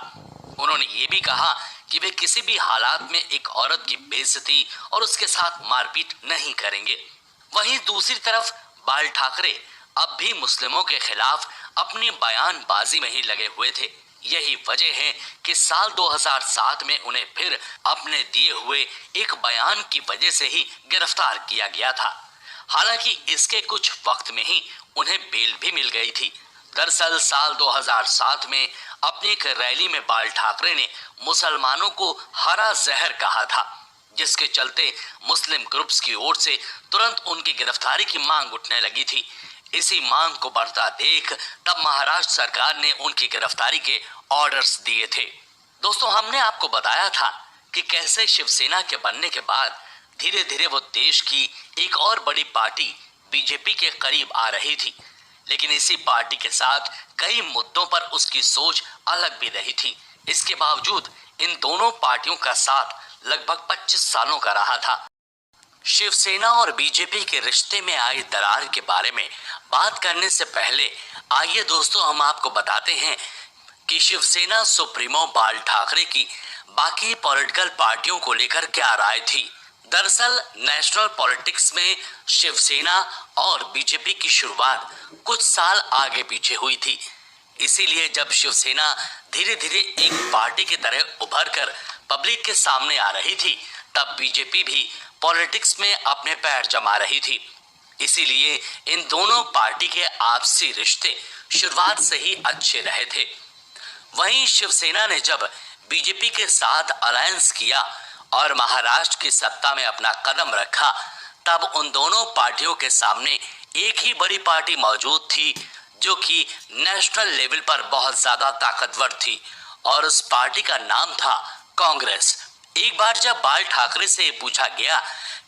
उन्होंने ये भी कहा कि वे किसी भी हालात में एक औरत की बेइज्जती और उसके साथ मारपीट नहीं करेंगे। वहीं दूसरी तरफ बाल ठाकरे अब भी मुस्लिमों के खिलाफ अपनी बयानबाजी में ही लगे हुए थे। यही वजह है कि साल 2007 में उन्हें फिर अपने दिए हुए एक बयान की वजह से ही गिरफ्तार किया गया था। हालांकि इसके कुछ वक्त में ही उन्हें बेल भी मिल गई थी। दरअसल साल 2007 में अपनी एक रैली में बाल ठाकरे ने मुसलमानों को हरा जहर कहा था, जिसके चलते मुस्लिम ग्रुप्स की ओर से तुरंत उनकी गिरफ्तारी की मांग उठने लगी थी। इसी मांग को बढ़ता देख तब महाराष्ट्र सरकार ने उनकी गिरफ्तारी के ऑर्डर्स दिए थे। दोस्तों, हमने आपको बताया था कि कैसे शिवसेना के बनने के बाद धीरे धीरे वो देश की एक और बड़ी पार्टी बीजेपी के करीब आ रही थी, लेकिन इसी पार्टी के साथ कई मुद्दों पर उसकी सोच अलग भी रही थी। इसके बावजूद इन दोनों पार्टियों का साथ लगभग 25 सालों का रहा था। शिवसेना और बीजेपी के रिश्ते में आई दरार के बारे में बात करने से पहले आइए दोस्तों हम आपको बताते हैं कि शिवसेना सुप्रीमो बाल ठाकरे की बाकी पॉलिटिकल पार्टियों को लेकर क्या राय थी। दरअसल नेशनल पॉलिटिक्स में शिवसेना और बीजेपी की शुरुआत कुछ साल आगे पीछे हुई थी। इसीलिए जब शिवसेना धीरे धीरे एक पार्टी की तरह उभर कर पब्लिक के सामने आ रही थी, तब बीजेपी भी पॉलिटिक्स में अपने पैर जमा रही थी। इसीलिए इन दोनों पार्टी के आपसी रिश्ते शुरुआत से ही अच्छे रहे थे। वहीं शिवसेना ने जब बीजेपी के साथ अलायंस किया और महाराष्ट्र की सत्ता में अपना कदम रखा, तब उन दोनों पार्टियों के सामने एक ही बड़ी पार्टी मौजूद थी जो कि नेशनल लेवल पर बहुत ज्यादा ताकतवर थी, और उस पार्टी का नाम था कांग्रेस। एक बार जब बाल ठाकरे से पूछा गया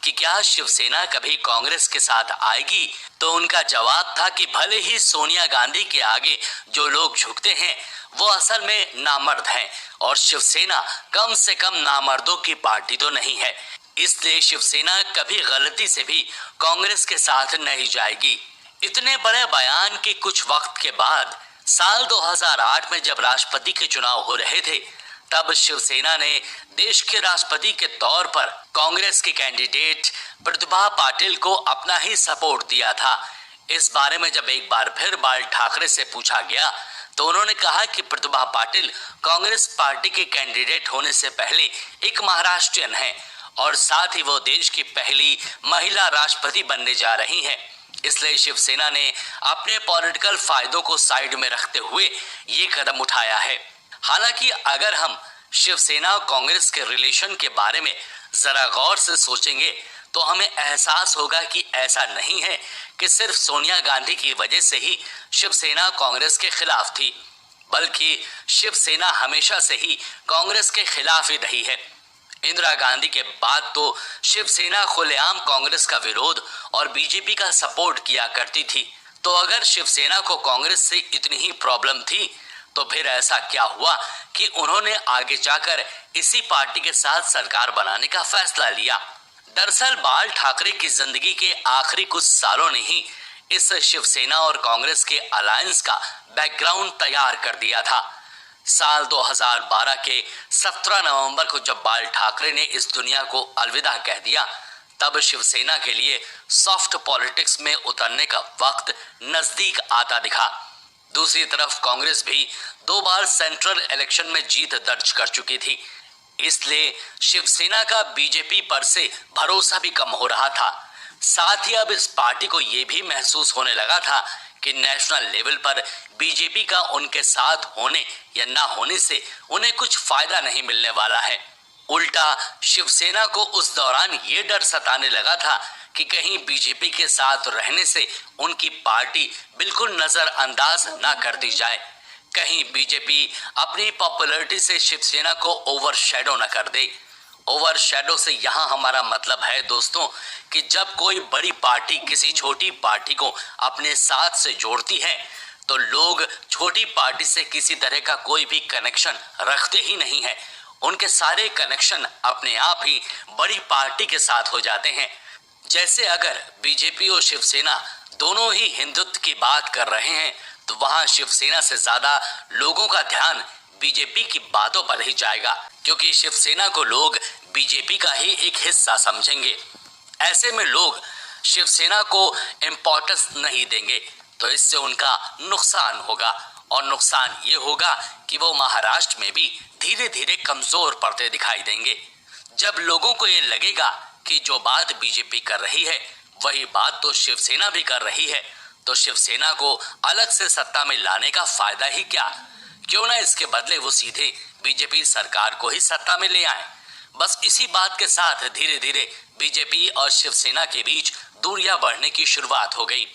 कि क्या शिवसेना कभी कांग्रेस के साथ आएगी, तो उनका जवाब था कि भले ही सोनिया गांधी के आगे जो लोग झुकते हैं वो असल में नामर्द हैं, और शिवसेना कम से कम नामर्दों की पार्टी तो नहीं है, इसलिए शिवसेना कभी गलती से भी कांग्रेस के साथ नहीं जाएगी। इतने बड़े बयान के कुछ वक्त के बाद साल 2008 में जब राष्ट्रपति के चुनाव हो रहे थे, तब शिवसेना ने देश के राष्ट्रपति के तौर पर कांग्रेस के कैंडिडेट प्रतिभा पाटिल को अपना ही सपोर्ट दिया था। इस बारे में जब एक बार फिर बाल ठाकरे से पूछा गया, तो उन्होंने कहा कि प्रतिभा पाटिल कांग्रेस पार्टी के कैंडिडेट होने से पहले एक महाराष्ट्रियन है, और साथ ही वो देश की पहली महिला राष्ट्रपति बनने जा रही हैं। इसलिए शिवसेना ने अपने पॉलिटिकल फायदों को साइड में रखते हुए ये कदम उठाया है। हालांकि अगर हम शिवसेना और कांग्रेस के रिलेशन के बारे में जरा गौर से सोचेंगे, तो हमें एहसास होगा कि ऐसा नहीं है कि सिर्फ सोनिया गांधी की वजह से ही शिवसेना कांग्रेस के खिलाफ थी, बल्कि शिवसेना हमेशा से ही कांग्रेस के खिलाफ ही रही है। इंदिरा गांधी के बाद तो शिवसेना खुलेआम कांग्रेस का विरोध और बीजेपी का सपोर्ट किया करती थी। तो अगर शिवसेना को कांग्रेस से इतनी ही प्रॉब्लम थी, तो फिर ऐसा क्या हुआ कि उन्होंने आगे जाकर इसी पार्टी के साथ सरकार बनाने का फैसला लिया। दरअसल बाल ठाकरे की जिंदगी के आखिरी कुछ सालों ने ही इस शिवसेना और कांग्रेस के अलायंस का बैकग्राउंड तैयार कर दिया था। साल 2012 के 17 नवंबर को जब बाल ठाकरे ने इस दुनिया को अलविदा कह दिया, तब शिवसेना के लिए सॉफ्ट पॉलिटिक्स में उतरने का वक्त नजदीक आता दिखा। दूसरी तरफ कांग्रेस भी 2 बार सेंट्रल इलेक्शन में जीत दर्ज कर चुकी थी, इसलिए शिवसेना का बीजेपी पर से भरोसा भी कम हो रहा था। साथ ही अब इस पार्टी को यह भी महसूस होने लगा था कि नेशनल लेवल पर बीजेपी का उनके साथ होने या ना होने से उन्हें कुछ फायदा नहीं मिलने वाला है। उल्टा शिवसेना को उस दौरान ये डर सताने लगा था कि कहीं बीजेपी के साथ रहने से उनकी पार्टी बिल्कुल नजरअंदाज ना कर दी जाए, कहीं बीजेपी अपनी पॉपुलैरिटी से शिवसेना को ओवरशैडो न कर दे। ओवरशैडो से यहाँ हमारा मतलब है दोस्तों कि जब कोई बड़ी पार्टी किसी छोटी पार्टी को अपने साथ से जोड़ती है, तो लोग छोटी पार्टी से किसी तरह का कोई भी कनेक्शन रखते ही नहीं है। उनके सारे कनेक्शन अपने आप ही बड़ी पार्टी के साथ हो जाते हैं। जैसे अगर बीजेपी और शिवसेना दोनों ही हिंदुत्व की बात कर रहे हैं, तो वहां शिवसेना से ज्यादा लोगों का ध्यान बीजेपी की बातों पर ही जाएगा, क्योंकि शिवसेना को लोग बीजेपी का ही एक हिस्सा समझेंगे। ऐसे में लोग शिवसेना को इम्पोर्टेंस नहीं देंगे, तो इससे उनका नुकसान होगा, और नुकसान ये होगा कि वो महाराष्ट्र में भी धीरे धीरे कमजोर पड़ते दिखाई देंगे। जब लोगों को ये लगेगा कि जो बात बीजेपी कर रही है वही बात तो शिवसेना भी कर रही है, तो शिवसेना को अलग से सत्ता में लाने का फायदा ही क्या? क्यों ना इसके बदले वो सीधे बीजेपी सरकार को ही सत्ता में ले आए। बस इसी बात के साथ धीरे धीरे बीजेपी और शिवसेना के बीच दूरियां बढ़ने की शुरुआत हो गई।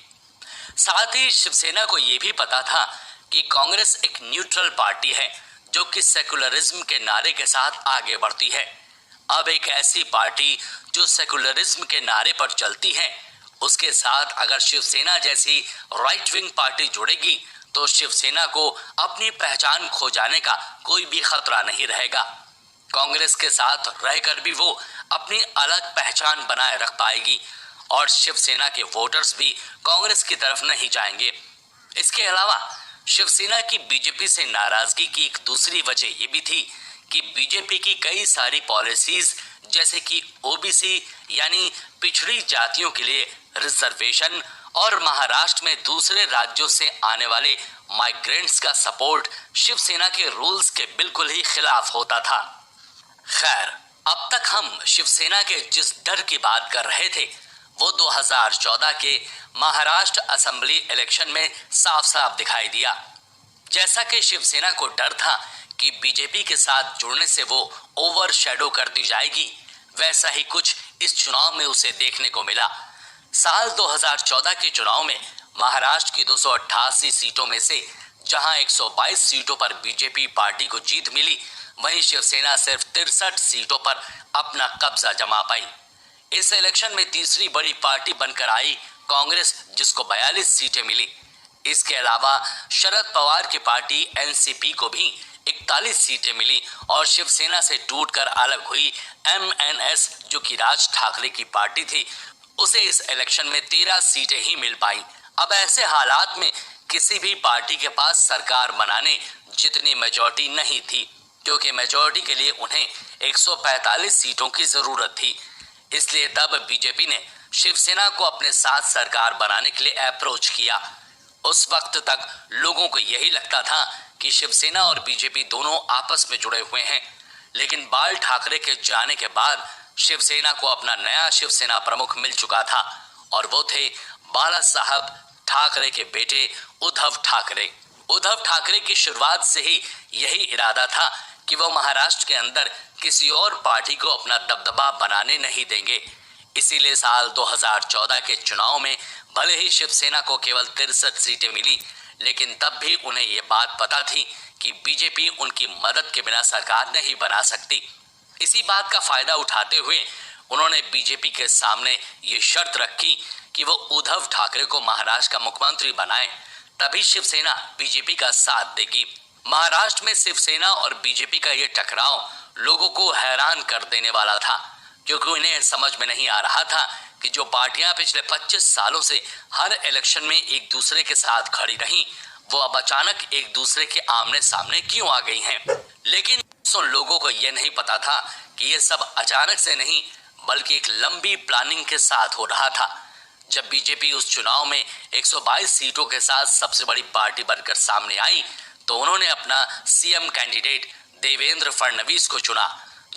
साथ ही शिवसेना को यह भी पता था कि कांग्रेस एक न्यूट्रल पार्टी है जो कि सेकुलरिज्म के नारे के साथ आगे बढ़ती है। अब एक ऐसी पार्टी जो सेकुलरिज्म के नारे पर चलती है, उसके साथ अगर शिवसेना जैसी राइट विंग पार्टी जुड़ेगी तो शिवसेना को अपनी पहचान खो जाने का कोई भी खतरा नहीं रहेगा। कांग्रेस के साथ रहकर भी वो अपनी अलग पहचान बनाए रख पाएगी और शिवसेना के वोटर्स भी कांग्रेस की तरफ नहीं जाएंगे। इसके अलावा शिवसेना की बीजेपी से नाराजगी की एक दूसरी वजह ये भी थी कि बीजेपी की कई सारी पॉलिसीज जैसे कि ओबीसी यानी पिछड़ी जातियों के लिए रिजर्वेशन और महाराष्ट्र में दूसरे राज्यों से आने वाले माइग्रेंट्स का सपोर्ट शिवसेना के रूल्स के बिल्कुल ही खिलाफ होता था। खैर, अब तक हम शिवसेना के जिस डर की बात कर रहे थे वो 2014 के महाराष्ट्र असेंबली इलेक्शन में साफ साफ दिखाई दिया। जैसा कि शिवसेना को डर था कि बीजेपी के साथ जुड़ने से वो ओवर शैडो कर दी जाएगी, वैसा ही कुछ इस चुनाव में उसे देखने को मिला। साल 2014 के चुनाव में महाराष्ट्र की 288 सीटों में से जहां 122 सीटों पर बीजेपी पार्टी को जीत मिली, वहीं शिवसेना सिर्फ 63 सीटों पर अपना कब्जा जमा पाई। इस इलेक्शन में तीसरी बड़ी पार्टी बनकर आई कांग्रेस, जिसको 42 सीटें मिली। इसके अलावा शरद पवार की पार्टी एनसीपी को भी 41 सीटें मिली और शिवसेना से टूटकर अलग हुई एमएनएस, जो कि राज ठाकरे की पार्टी थी, उसे इस इलेक्शन में 13 सीटें ही मिल पाई। अब ऐसे हालात में किसी भी पार्टी के पास सरकार बनाने जितनी मेजॉरिटी नहीं थी, क्योंकि मेजॉरिटी के लिए उन्हें 145 सीटों की जरूरत थी। इसलिए तब बीजेपी ने शिवसेना को अपने साथ सरकार बनाने के लिए अप्रोच किया। उस वक्त तक लोगों को यही लगता था कि शिवसेना और बीजेपी दोनों आपस में जुड़े हुए हैं, लेकिन बाल ठाकरे के जाने के बाद शिवसेना को अपना नया शिवसेना प्रमुख मिल चुका था और वो थे बाला साहब ठाकरे के बेटे उद्धव ठाकरे। उद्धव ठाकरे की शुरुआत से ही यही इरादा था कि वो महाराष्ट्र के अंदर किसी और पार्टी को अपना दबदबा बनाने नहीं देंगे। इसीलिए साल 2014 के चुनाव में भले ही शिवसेना को केवल 63 सीटें मिली, लेकिन तब भी उन्हें ये बात पता थी कि बीजेपी उनकी मदद के बिना सरकार नहीं बना सकती। इसी बात का फायदा उठाते हुए उन्होंने बीजेपी के सामने ये शर्त रखी कि वो उद्धव ठाकरे को महाराष्ट्र का मुख्यमंत्री बनाए, तभी शिवसेना बीजेपी का साथ देगी। महाराष्ट्र में शिवसेना और बीजेपी का ये टकराव लोगों को हैरान कर देने वाला था, क्योंकि उन्हें समझ में नहीं आ रहा था कि जो पार्टियां पिछले 25 सालों से हर इलेक्शन में एक दूसरे के साथ खड़ी रहीं, वो अब अचानक एक दूसरे के आमने सामने क्यों आ गई हैं। लेकिन लोगों को यह नहीं पता था कि ये सब अचानक से नहीं, बल्कि एक लंबी प्लानिंग के साथ हो रहा था। जब बीजेपी उस चुनाव में 122 सीटों के साथ सबसे बड़ी पार्टी बनकर सामने आई, तो उन्होंने अपना सीएम कैंडिडेट देवेंद्र फडणवीस को चुना,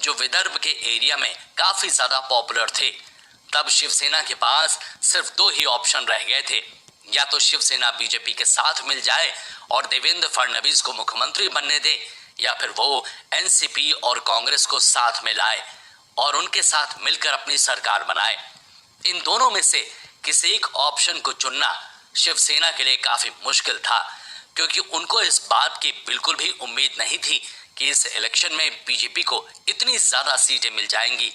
जो विदर्भ के एरिया में काफी ज्यादा पॉपुलर थे। तब शिवसेना के पास सिर्फ 2 ही ऑप्शन रह गए थे, या तो शिवसेना बीजेपी के साथ मिल जाए और देवेंद्र फडणवीस को मुख्यमंत्री बनने दे, या फिर वो एनसीपी और कांग्रेस को साथ में लाए और उनके साथ मिलकर अपनी सरकार बनाए। इन दोनों में से किसी एक ऑप्शन को चुनना शिवसेना के लिए काफी मुश्किल था, क्योंकि उनको इस बात की बिल्कुल भी उम्मीद नहीं थी कि इस इलेक्शन में बीजेपी को इतनी ज्यादा सीटें मिल जाएंगी।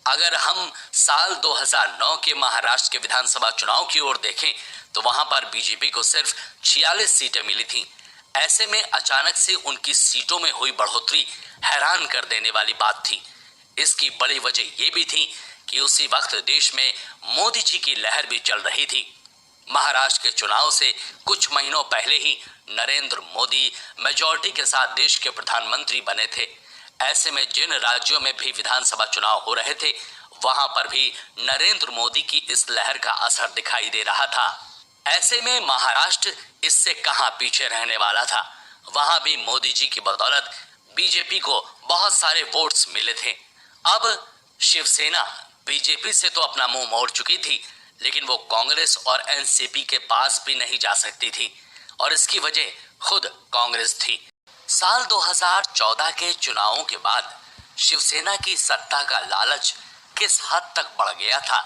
अगर हम साल 2009 के महाराष्ट्र के विधानसभा चुनाव की ओर देखें तो वहां पर बीजेपी को सिर्फ 46 सीटें मिली थीं। ऐसे में अचानक से उनकी सीटों में हुई बढ़ोतरी हैरान कर देने वाली बात थी। इसकी बड़ी वजह यह भी थी कि उसी वक्त देश में मोदी जी की लहर भी चल रही थी। महाराष्ट्र के चुनाव से कुछ महीनों पहले ही नरेंद्र मोदी मेजॉरिटी के साथ देश के प्रधानमंत्री बने थे। ऐसे में जिन राज्यों में भी विधानसभा चुनाव हो रहे थे, वहां पर भी नरेंद्र मोदी की इस लहर का असर दिखाई दे रहा था। ऐसे में महाराष्ट्र इससे कहां पीछे रहने वाला था। वहां भी मोदी जी की बदौलत बीजेपी को बहुत सारे वोट्स मिले थे। अब शिवसेना बीजेपी से तो अपना मुंह मोड़ चुकी थी, लेकिन वो कांग्रेस और एनसीपी के पास भी नहीं जा सकती थी और इसकी वजह खुद कांग्रेस थी। साल 2014 के चुनावों के बाद शिवसेना की सत्ता का लालच किस हद तक बढ़ गया था,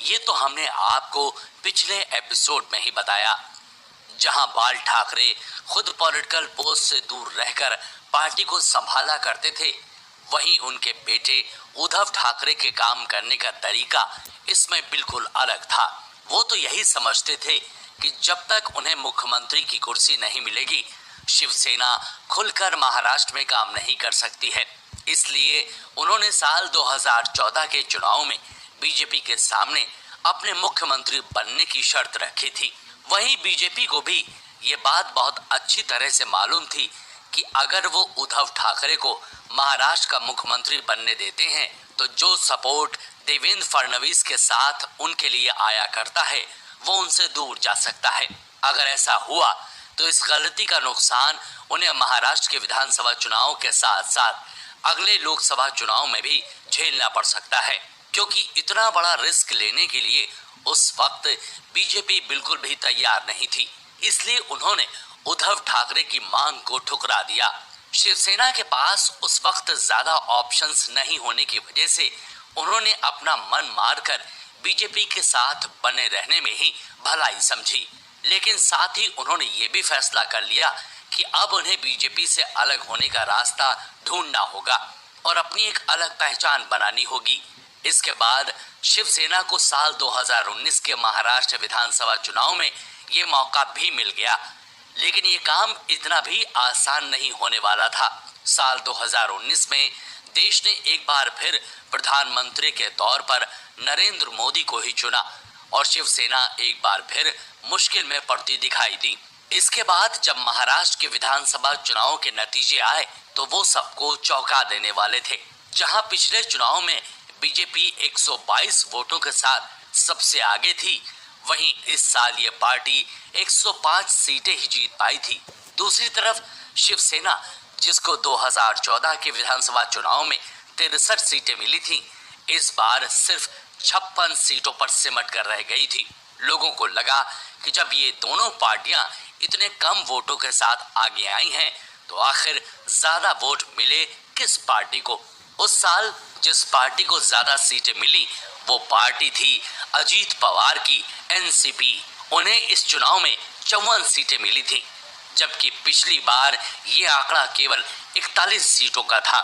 ये तो हमने आपको पिछले एपिसोड में ही बताया। जहां बाल ठाकरे खुद पॉलिटिकल पोस्ट से दूर रहकर पार्टी को संभाला करते थे, वहीं उनके बेटे उद्धव ठाकरे के काम करने का तरीका इसमें बिल्कुल अलग था। वो तो यही समझते थे कि जब तक उन्हें मुख्यमंत्री की कुर्सी नहीं मिलेगी, शिवसेना खुलकर महाराष्ट्र में काम नहीं कर सकती है। इसलिए उन्होंने साल 2014 के चुनाव में बीजेपी के सामने अपने मुख्यमंत्री बनने की शर्त रखी थी। वहीं बीजेपी को भी ये बात बहुत अच्छी तरह से मालूम थी कि अगर वो उद्धव ठाकरे को महाराष्ट्र का मुख्यमंत्री बनने देते हैं तो जो सपोर्ट देवेंद्र फडणवीस के साथ उनके लिए आया करता है वो उनसे दूर जा सकता है। अगर ऐसा हुआ तो इस गलती का नुकसान उन्हें महाराष्ट्र के विधानसभा चुनाव के साथ साथ अगले लोकसभा चुनाव में भी झेलना पड़ सकता है, क्योंकि इतना बड़ा रिस्क लेने के लिए उस वक्त बीजेपी बिल्कुल भी तैयार नहीं थी। इसलिए उन्होंने उद्धव ठाकरे की मांग को ठुकरा दिया। शिवसेना के पास उस वक्त ज्यादा ऑप्शंस नहीं होने की वजह से उन्होंने अपना मन मारकर बीजेपी के साथ बने रहने में ही भलाई समझी, लेकिन साथ ही उन्होंने ये भी फैसला कर लिया कि अब उन्हें बीजेपी से अलग होने का रास्ता ढूंढना होगा और अपनी एक अलग पहचान बनानी होगी। इसके बाद शिवसेना को साल 2019 के महाराष्ट्र विधानसभा चुनाव में ये मौका भी मिल गया, लेकिन ये काम इतना भी आसान नहीं होने वाला था। साल 2019 में देश ने एक बार फिर प्रधानमंत्री के तौर पर नरेंद्र मोदी को ही चुना और शिवसेना एक बार फिर मुश्किल में पड़ती दिखाई दी। इसके बाद जब महाराष्ट्र के विधानसभा चुनाव के नतीजे आए तो वो सबको चौंका देने वाले थे। जहां पिछले चुनाव में बीजेपी 122 वोटों के साथ सबसे आगे थी, वहीं इस साल ये पार्टी 105 सीटें ही जीत पाई थी। दूसरी तरफ शिवसेना, जिसको 2014 के विधानसभा चुनाव में 63 सीटें मिली थी, इस बार सिर्फ 56 सीटों पर सिमट कर रह गई थी। लोगों को लगा कि जब ये दोनों पार्टियां इतने कम वोटों के साथ आगे आई हैं, तो आखिर ज्यादा वोट मिले किस पार्टी को। उस साल जिस पार्टी को ज्यादा सीटें मिली वो पार्टी थी अजीत पवार की एनसीपी। उन्हें इस चुनाव में 54 सीटें मिली थी, जबकि पिछली बार ये आंकड़ा केवल 41 सीटों का था।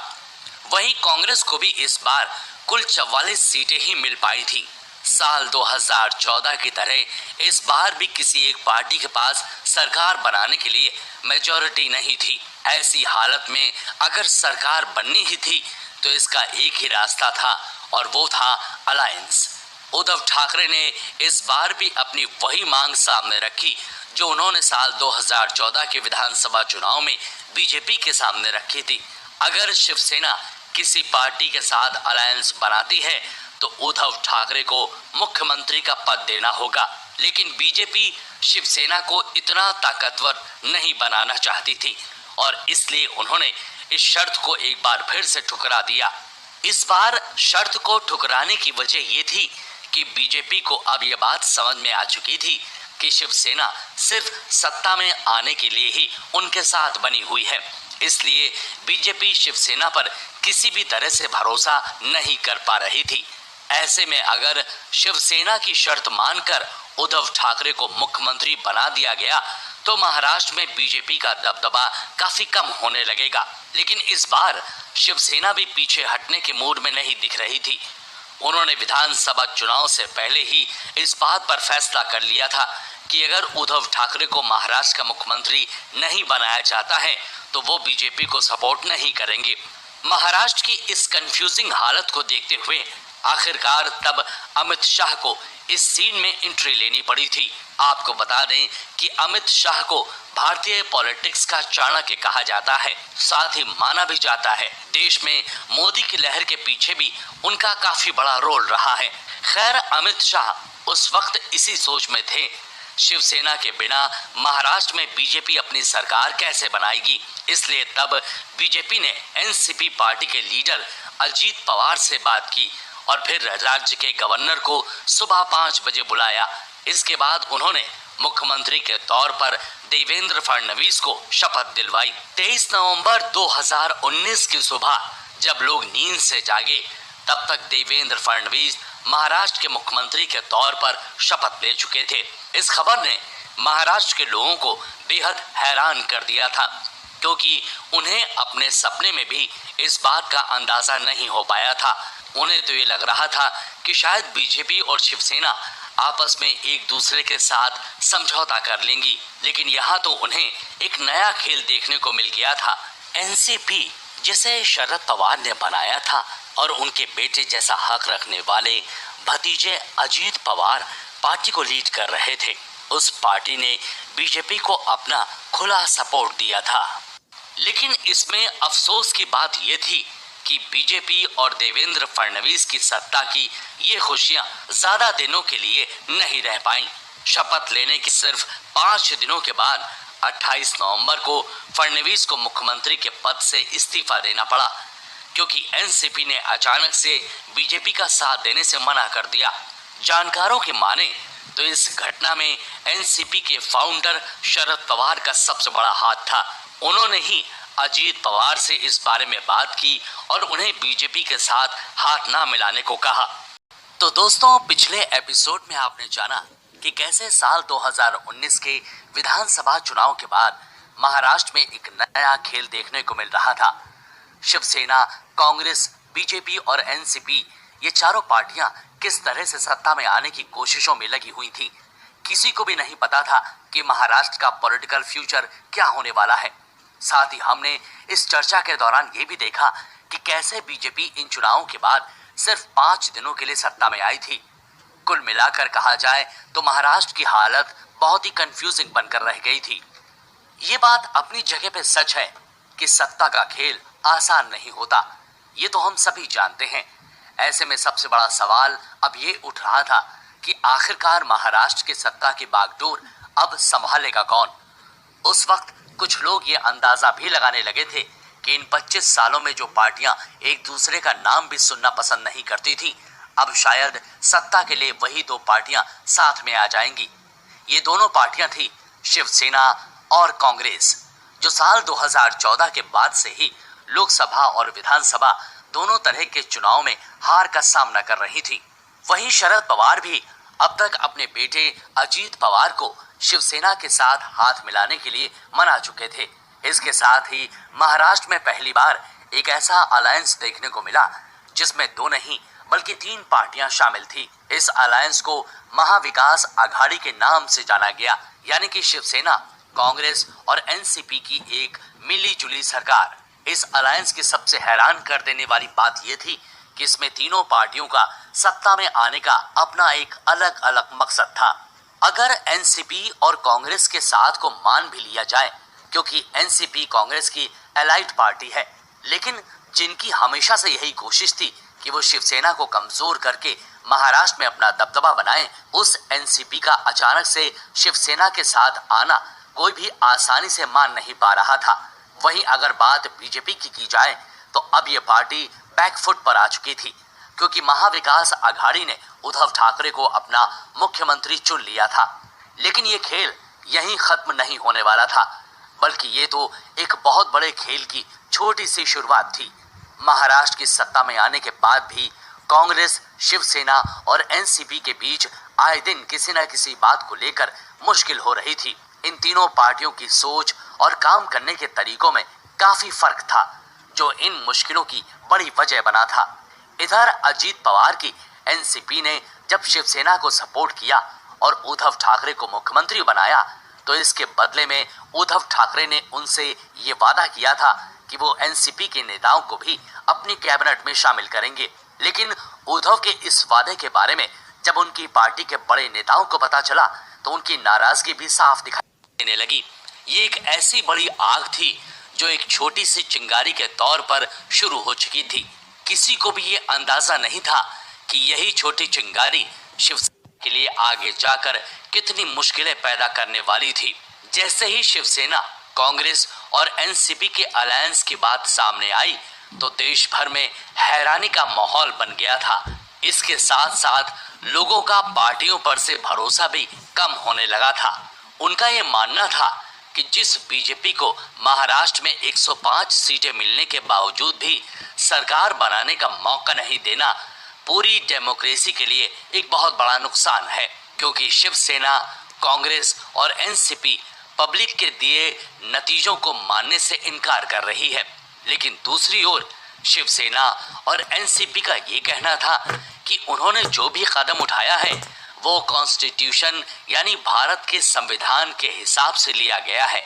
वहीं कांग्रेस को भी इस बार कुल 44 सीटें ही मिल पाई थी। साल 2014 की तरह इस बार भी किसी एक पार्टी के पास सरकार बनाने के लिए मेजॉरिटी नहीं थी। ऐसी हालत में अगर सरकार बननी ही थी तो इसका एक ही रास्ता था और वो था अलायंस। उद्धव ठाकरे ने इस बार भी अपनी वही मांग सामने रखी जो उन्होंने साल 2014 के विधानसभा चुनाव में बीजेपी के सामने रखी थी। अगर शिवसेना किसी पार्टी के साथ अलायंस बनाती है तो उद्धव ठाकरे को मुख्यमंत्री का पद देना होगा, लेकिन बीजेपी शिवसेना को इतना ताकतवर नहीं बनाना चाहती थी और इसलिए उन्होंने इस शर्त को एक बार फिर से ठुकरा दिया। इस बार शर्त को ठुकराने की वजह ये थी कि बीजेपी को अब ये बात समझ में आ चुकी थी कि शिवसेना सिर्फ सत्ता में आने के लिए ही उनके साथ बनी हुई है। इसलिए बीजेपी शिवसेना पर किसी भी तरह से भरोसा नहीं कर पा रही थी। ऐसे में अगर शिवसेना की शर्त मानकर उद्धव ठाकरे को मुख्यमंत्री बना दिया गया तो महाराष्ट्र में बीजेपी का दबदबा काफी कम होने लगेगा। लेकिन इस बार शिवसेना भी पीछे हटने के मूड में नहीं दिख रही थी। उन्होंने विधानसभा चुनाव से पहले ही इस बात पर फैसला कर लिया था कि अगर उद्धव ठाकरे को महाराष्ट्र का मुख्यमंत्री नहीं बनाया जाता है तो वो बीजेपी को सपोर्ट नहीं करेंगे। महाराष्ट्र की इस कंफ्यूजिंग हालत को देखते हुए आखिरकार तब अमित शाह को इस सीन में एंट्री लेनी पड़ी थी। आपको बता दें कि अमित शाह को भारतीय पॉलिटिक्स का चाणक्य कहा जाता है, साथ ही माना भी जाता है। देश में मोदी की लहर के पीछे भी उनका काफी बड़ा रोल रहा है। खैर, अमित शाह उस वक्त इसी सोच में थे, शिवसेना के बिना महाराष्ट्र में बीजेपी अपनी सरकार कैसे बनाएगी। इसलिए तब बीजेपी ने एनसीपी पार्टी के लीडर अजीत पवार से बात की और फिर राज्य के गवर्नर को सुबह 5 बजे बुलाया। इसके बाद उन्होंने मुख्यमंत्री के तौर पर देवेंद्र फडणवीस को शपथ दिलवाई। 23 नवंबर 2019 की सुबह जब लोग नींद से जागे, तब तक देवेंद्र फडणवीस महाराष्ट्र के मुख्यमंत्री के तौर पर शपथ ले चुके थे। इस खबर ने महाराष्ट्र के लोगों को बेहद हैरान कर दिया था, क्योंकि उन्हें अपने सपने में भी इस बात का अंदाजा नहीं हो पाया था। उन्हें तो ये लग रहा था कि शायद बीजेपी और शिवसेना आपस में एक दूसरे के साथ समझौता कर लेंगी, लेकिन यहाँ तो उन्हें एक नया खेल देखने को मिल गया था। एनसीपी, जिसे शरद पवार ने बनाया था और उनके बेटे जैसा हक रखने वाले भतीजे अजीत पवार पार्टी को लीड कर रहे थे, उस पार्टी ने बीजेपी को अपना खुला सपोर्ट दिया था। लेकिन इसमें अफसोस की बात यह थी कि बीजेपी और देवेंद्र फडणवीस की सत्ता की ये खुशियां ज्यादा दिनों के लिए नहीं रह पाईं। शपथ लेने के सिर्फ 5 दिनों के बाद 28 नवंबर को फडणवीस को मुख्यमंत्री के पद से इस्तीफा देना पड़ा, क्योंकि एनसीपी ने अचानक से बीजेपी का साथ देने से मना कर दिया। जानकारों की माने तो इस घटना में एनसीपी के फाउंडर शरद पवार का सबसे बड़ा हाथ था। उन्होंने ही अजीत पवार से इस बारे में बात की और उन्हें बीजेपी के साथ हाथ ना मिलाने को कहा। तो दोस्तों, पिछले एपिसोड में आपने जाना कि कैसे साल 2019 के विधानसभा चुनाव के बाद महाराष्ट्र में एक नया खेल देखने को मिल रहा था। शिवसेना, कांग्रेस, बीजेपी और एनसीपी, ये चारों पार्टियां किस तरह से सत्ता में आने की कोशिशों में लगी हुई थी। किसी को भी नहीं पता था कि महाराष्ट्र का पॉलिटिकल फ्यूचर क्या होने वाला है। साथ ही हमने इस चर्चा के दौरान ये भी देखा कि कैसे बीजेपी इन चुनावों के बाद सिर्फ 5 दिनों के लिए सत्ता में आई थी। कुल मिलाकर कहा जाए तो महाराष्ट्र की हालत बहुत ही कंफ्यूजिंग बनकर रह गई थी। ये बात अपनी जगह पे सच है कि सत्ता का खेल आसान नहीं होता, ये तो हम सभी जानते हैं। ऐसे में सबसे बड़ा सवाल अब ये उठ रहा था कि आखिरकार महाराष्ट्र की सत्ता की बागडोर अब संभालेगा कौन। उस वक्त कुछ लोग ये अंदाजा भी लगाने लगे थे कि इन 25 सालों में जो पार्टियां एक दूसरे का नाम भी सुनना पसंद नहीं करती थी, अब शायद सत्ता के लिए वही 2 पार्टियां साथ में आ जाएंगी। ये दोनों पार्टियां थी शिवसेना और कांग्रेस, जो साल 2014 के बाद से ही लोकसभा और विधानसभा दोनों तरह के चुनाव में हार का सामना कर रही थी। वहीं शरद पवार भी अब तक अपने बेटे अजीत पवार को शिवसेना के साथ हाथ मिलाने के लिए मना चुके थे। इसके साथ ही महाराष्ट्र में पहली बार एक ऐसा अलायंस देखने को मिला जिसमें 2 नहीं बल्कि 3 पार्टियां शामिल थी। इस अलायंस को महाविकास आघाड़ी के नाम से जाना गया, यानी कि शिवसेना, कांग्रेस और एनसीपी की एक मिली-जुली सरकार। इस अलायंस की सबसे हैरान कर देने वाली बात यह थी कि इसमें तीनों पार्टियों का सत्ता में आने का अपना एक अलग अलग मकसद था। अगर एनसीपी और कांग्रेस के साथ को मान भी लिया जाए, क्योंकि एनसीपी कांग्रेस की एलाइड पार्टी है, लेकिन जिनकी हमेशा से यही कोशिश थी कि वो शिवसेना को कमजोर करके महाराष्ट्र में अपना दबदबा बनाएं, उस एनसीपी का अचानक से शिवसेना के साथ आना कोई भी आसानी से मान नहीं पा रहा था। वहीं अगर बात बीजेपी की जाए तो अब ये पार्टी बैकफुट पर आ चुकी थी, क्योंकि महाविकास आघाड़ी ने उद्धव ठाकरे को अपना मुख्यमंत्री चुन लिया था। लेकिन ये खेल यहीं खत्म नहीं होने वाला था, बल्कि ये तो एक बहुत बड़े खेल की छोटी सी शुरुआत थी। महाराष्ट्र की सत्ता में आने के बाद भी कांग्रेस, शिवसेना और एनसीपी के बीच आए दिन किसी न किसी बात को लेकर मुश्किल हो रही थी। इन तीनों पार्टियों की सोच और काम करने के तरीकों में काफी फर्क था, जो इन मुश्किलों की बड़ी वजह बना था। इधर अजीत पवार की एनसीपी ने जब शिवसेना को सपोर्ट किया और उद्धव ठाकरे को मुख्यमंत्री बनाया, तो इसके बदले में उद्धव ठाकरे ने उनसे ये वादा किया था कि वो एनसीपी के नेताओं को भी अपनी कैबिनेट में शामिल करेंगे। लेकिन उद्धव के इस वादे के बारे में जब उनकी पार्टी के बड़े नेताओं को पता चला, तो उनकी नाराजगी भी साफ दिखाई देने लगी। ये एक ऐसी बड़ी आग थी जो एक छोटी सी चिंगारी के तौर पर शुरू हो चुकी थी। किसी को भी ये अंदाजा नहीं था कि यही छोटी चिंगारी शिवसेना के लिए आगे जाकर कितनी मुश्किलें पैदा करने वाली थी। जैसे ही शिवसेना, कांग्रेस और एनसीपी के अलायंस की बात सामने आई, तो देश भर में हैरानी का माहौल बन गया था। इसके साथ साथ लोगों का पार्टियों पर से भरोसा भी कम होने लगा था। उनका ये मानना था कि जिस बीजेपी को महाराष्ट्र में 105 सीटें मिलने के बावजूद भी सरकार बनाने का मौका नहीं देना पूरी डेमोक्रेसी के लिए एक बहुत बड़ा नुकसान है, क्योंकि शिवसेना, कांग्रेस और एनसीपी पब्लिक के दिए नतीजों को मानने से इनकार कर रही है। लेकिन दूसरी ओर शिवसेना और एनसीपी का ये कहना था कि उन्होंने जो भी कदम उठाया है वो कॉन्स्टिट्यूशन यानी भारत के संविधान के हिसाब से लिया गया है।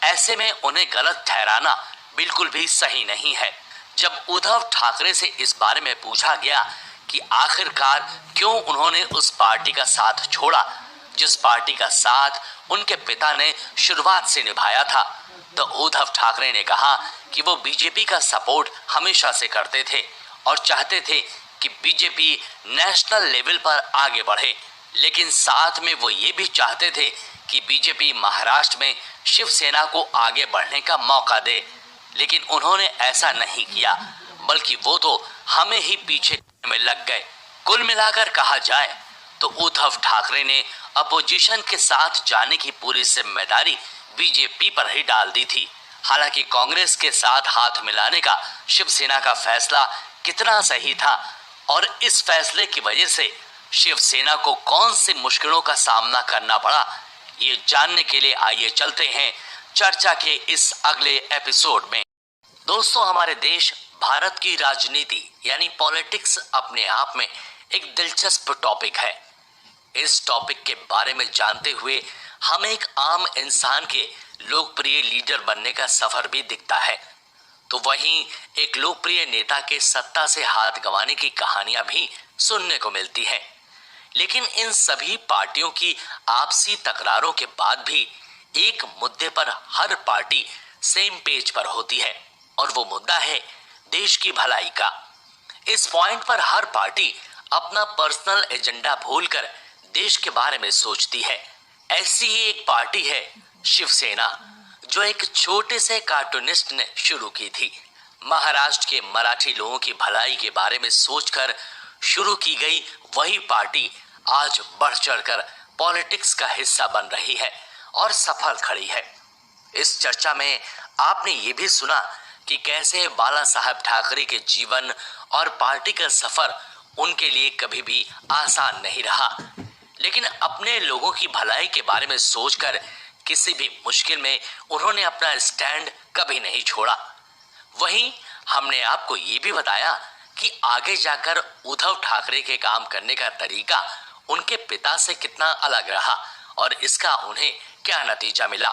ऐसे में उन्हें गलत ठहराना बिल्कुल भी सही नहीं है। जब उद्धव ठाकरे से इस बारे में पूछा गया कि आखिरकार क्यों उन्होंने उस पार्टी का साथ छोड़ा जिस पार्टी का साथ उनके पिता ने शुरुआत से निभाया था, तो उद्धव ठाकरे ने कहा कि वो बीजेपी का सपोर्ट हमेशा से करते थे और चाहते थे कि बीजेपी नेशनल लेवल पर आगे बढ़े, लेकिन साथ में वो ये भी चाहते थे कि बीजेपी महाराष्ट्र में शिवसेना को आगे बढ़ने का मौका दे। लेकिन उन्होंने ऐसा नहीं किया, बल्कि वो तो हमें ही पीछे में लग गए। कुल मिलाकर कहा जाए तो उद्धव ठाकरे ने अपोजिशन के साथ जाने की पूरी जिम्मेदारी बीजेपी पर ही डाल दी थी। हालांकि कांग्रेस के साथ हाथ मिलाने का शिवसेना का फैसला कितना सही था और इस फैसले की वजह से शिवसेना को कौन सी मुश्किलों का सामना करना पड़ा, ये जानने के लिए आइए चलते हैं चर्चा के इस अगले एपिसोड में। दोस्तों, हमारे देश भारत की राजनीति यानी पॉलिटिक्स अपने आप में एक दिलचस्प टॉपिक है। इस टॉपिक के बारे में जानते हुए हमें एक आम इंसान के लोकप्रिय लीडर बनने का सफर भी दिखता है, तो वहीं एक लोकप्रिय नेता के सत्ता से हाथ गंवाने की कहानियां भी सुनने को मिलती हैं। लेकिन इन सभी पार्टियों की आपसी तकरारों के बाद भी एक मुद्दे पर हर पार्टी सेम पेज पर होती है और वो मुद्दा है देश की भलाई का। इस पॉइंट पर हर पार्टी अपना पर्सनल एजेंडा भूलकर देश के बारे में सोचती है। ऐसी ही एक पार्टी है शिवसेना, जो एक छोटे से कार्टूनिस्ट ने शुरू की थी। महाराष्ट्र के मराठी लोगों की भलाई के बारे में सोचकर शुरू की गई वही पार्टी आज बढ़ चढ़कर पॉलिटिक्स का हिस्सा बन रही है और सफल खड़ी है। इस चर्चा में आपने ये भी सुना कि कैसे बाला साहब ठाकरे के जीवन और पार्टी का सफर उनके लिए कभी भी आसान नहीं रहा, लेकिन अपने लोगों की भलाई के बारे में सोचकर किसी भी मुश्किल में उन्होंने अपना स्टैंड कभी नहीं छोड़ा। वहीं हमने आपको ये भी बताया कि आगे जाकर उद्धव ठाकरे के काम करने का तरीका उनके पिता से कितना अलग रहा और इसका उन्हें क्या नतीजा मिला।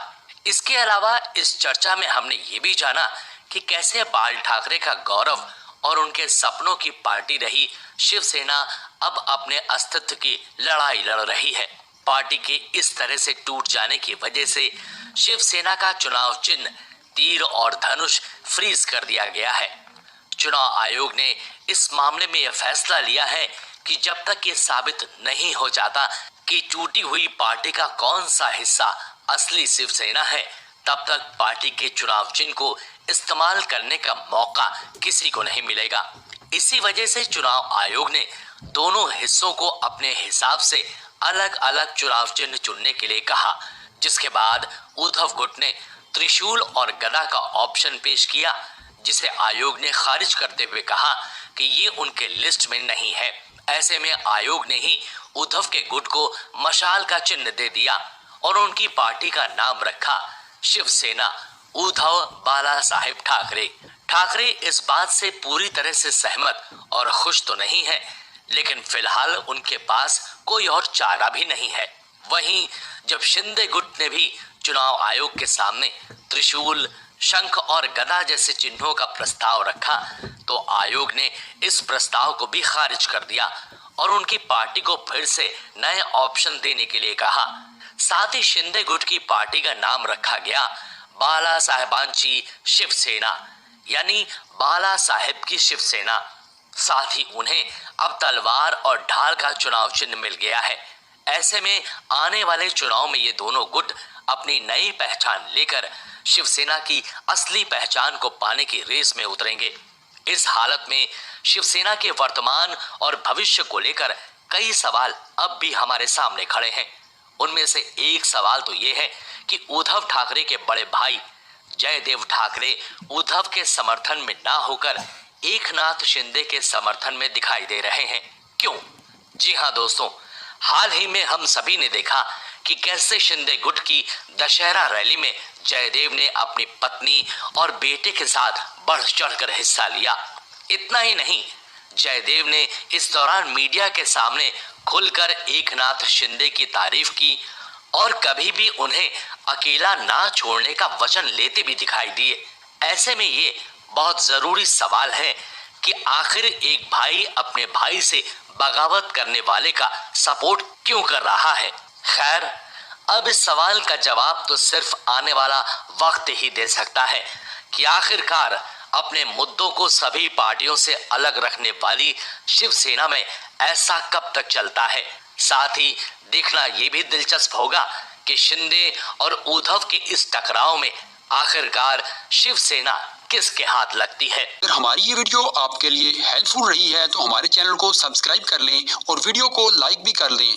इसके अलावा इस चर्चा में हमने ये भी जाना कि कैसे बाल ठाकरे का गौरव और उनके सपनों की पार्टी रही शिवसेना अब अपने अस्तित्व की लड़ाई लड़ रही है। पार्टी के इस तरह से टूट जाने की वजह से शिवसेना का चुनाव चिन्ह तीर और धनुष फ्रीज कर दिया गया है। चुनाव आयोग ने इस मामले में यह फैसला लिया है कि जब तक ये साबित नहीं हो जाता कि टूटी हुई पार्टी का कौन सा हिस्सा असली शिवसेना है, तब तक पार्टी के चुनाव चिन्ह को इस्तेमाल करने का मौका किसी को नहीं मिलेगा। इसी वजह से चुनाव आयोग ने दोनों हिस्सों को अपने हिसाब से अलग अलग चुनाव चिन्ह चुनने के लिए कहा, जिसके बाद उद्धव गुट ने त्रिशूल और गदा का ऑप्शन पेश किया, जिसे आयोग ने खारिज करते हुए कहा कि ये उनके लिस्ट में नहीं है। ऐसे में आयोग ने ही उद्धव के गुट को मशाल का चिन्ह दे दिया और उनकी पार्टी का नाम रखा शिवसेना उद्धव बाला साहेब ठाकरे। ठाकरे इस बात से पूरी तरह से सहमत और खुश तो नहीं है, लेकिन फिलहाल उनके पास कोई और चारा भी नहीं है। वहीं जब शिंदे गुट ने भी चुनाव आयोग के सामने त्रिशूल, शंख और गदा जैसे चिन्हों का प्रस्ताव रखा, तो आयोग ने इस प्रस्ताव को भी खारिज कर दिया और उनकी पार्टी को फिर से नए ऑप्शन देने के लिए कहा। साथ ही शिंदे गुट की पार्टी का नाम रखा गया बाला साहेबांची शिवसेना, यानी बाला साहेब की शिवसेना। साथ ही उन्हें अब तलवार और ढाल का चुनाव चिन्ह मिल गया है। ऐसे में आने वाले चुनाव में ये दोनों गुट अपनी नई पहचान लेकर शिवसेना की असली पहचान को पाने की रेस में उतरेंगे। इस हालत में शिवसेना के वर्तमान और भविष्य को लेकर कई सवाल अब भी हमारे सामने खड़े हैं। उनमें से एक सवाल तो ये है कि उद्धव ठाकरे के बड़े भाई जयदेव ठाकरे उद्धव के समर्थन में ना होकर एकनाथ शिंदे के समर्थन में दिखाई दे रहे हैं। क्यों? जी हाँ दोस्तों, हाल ही में हम सभी ने देखा कि कैसे शिंदे गुट की दशहरा रैली में जयदेव ने अपनी पत्नी और बेटे के साथ बढ़ चढ़कर हिस्सा लिया। इतना ही नहीं, जयदेव ने इस दौरान मीडिया के सामने खुलकर एकनाथ शिंदे की तारीफ की और कभी भी उन्हें अकेला ना छोड़ने का वचन लेते भी दिखाई दिए। ऐसे में ये बहुत जरूरी सवाल है कि आखिर एक भाई अपने भाई से बगावत करने वाले का सपोर्ट क्यों कर रहा है। खैर, अब इस सवाल का जवाब तो सिर्फ आने वाला वक्त ही दे सकता है कि आखिरकार अपने मुद्दों को सभी पार्टियों से अलग रखने वाली शिवसेना में ऐसा कब तक चलता है। साथ ही देखना यह भी दिलचस्प होगा कि शिंदे और उद्धव के इस टकराव में आखिरकार शिवसेना किसके हाथ लगती है। अगर हमारी ये वीडियो आपके लिए हेल्पफुल रही है तो हमारे चैनल को सब्सक्राइब कर लें और वीडियो को लाइक भी कर लें।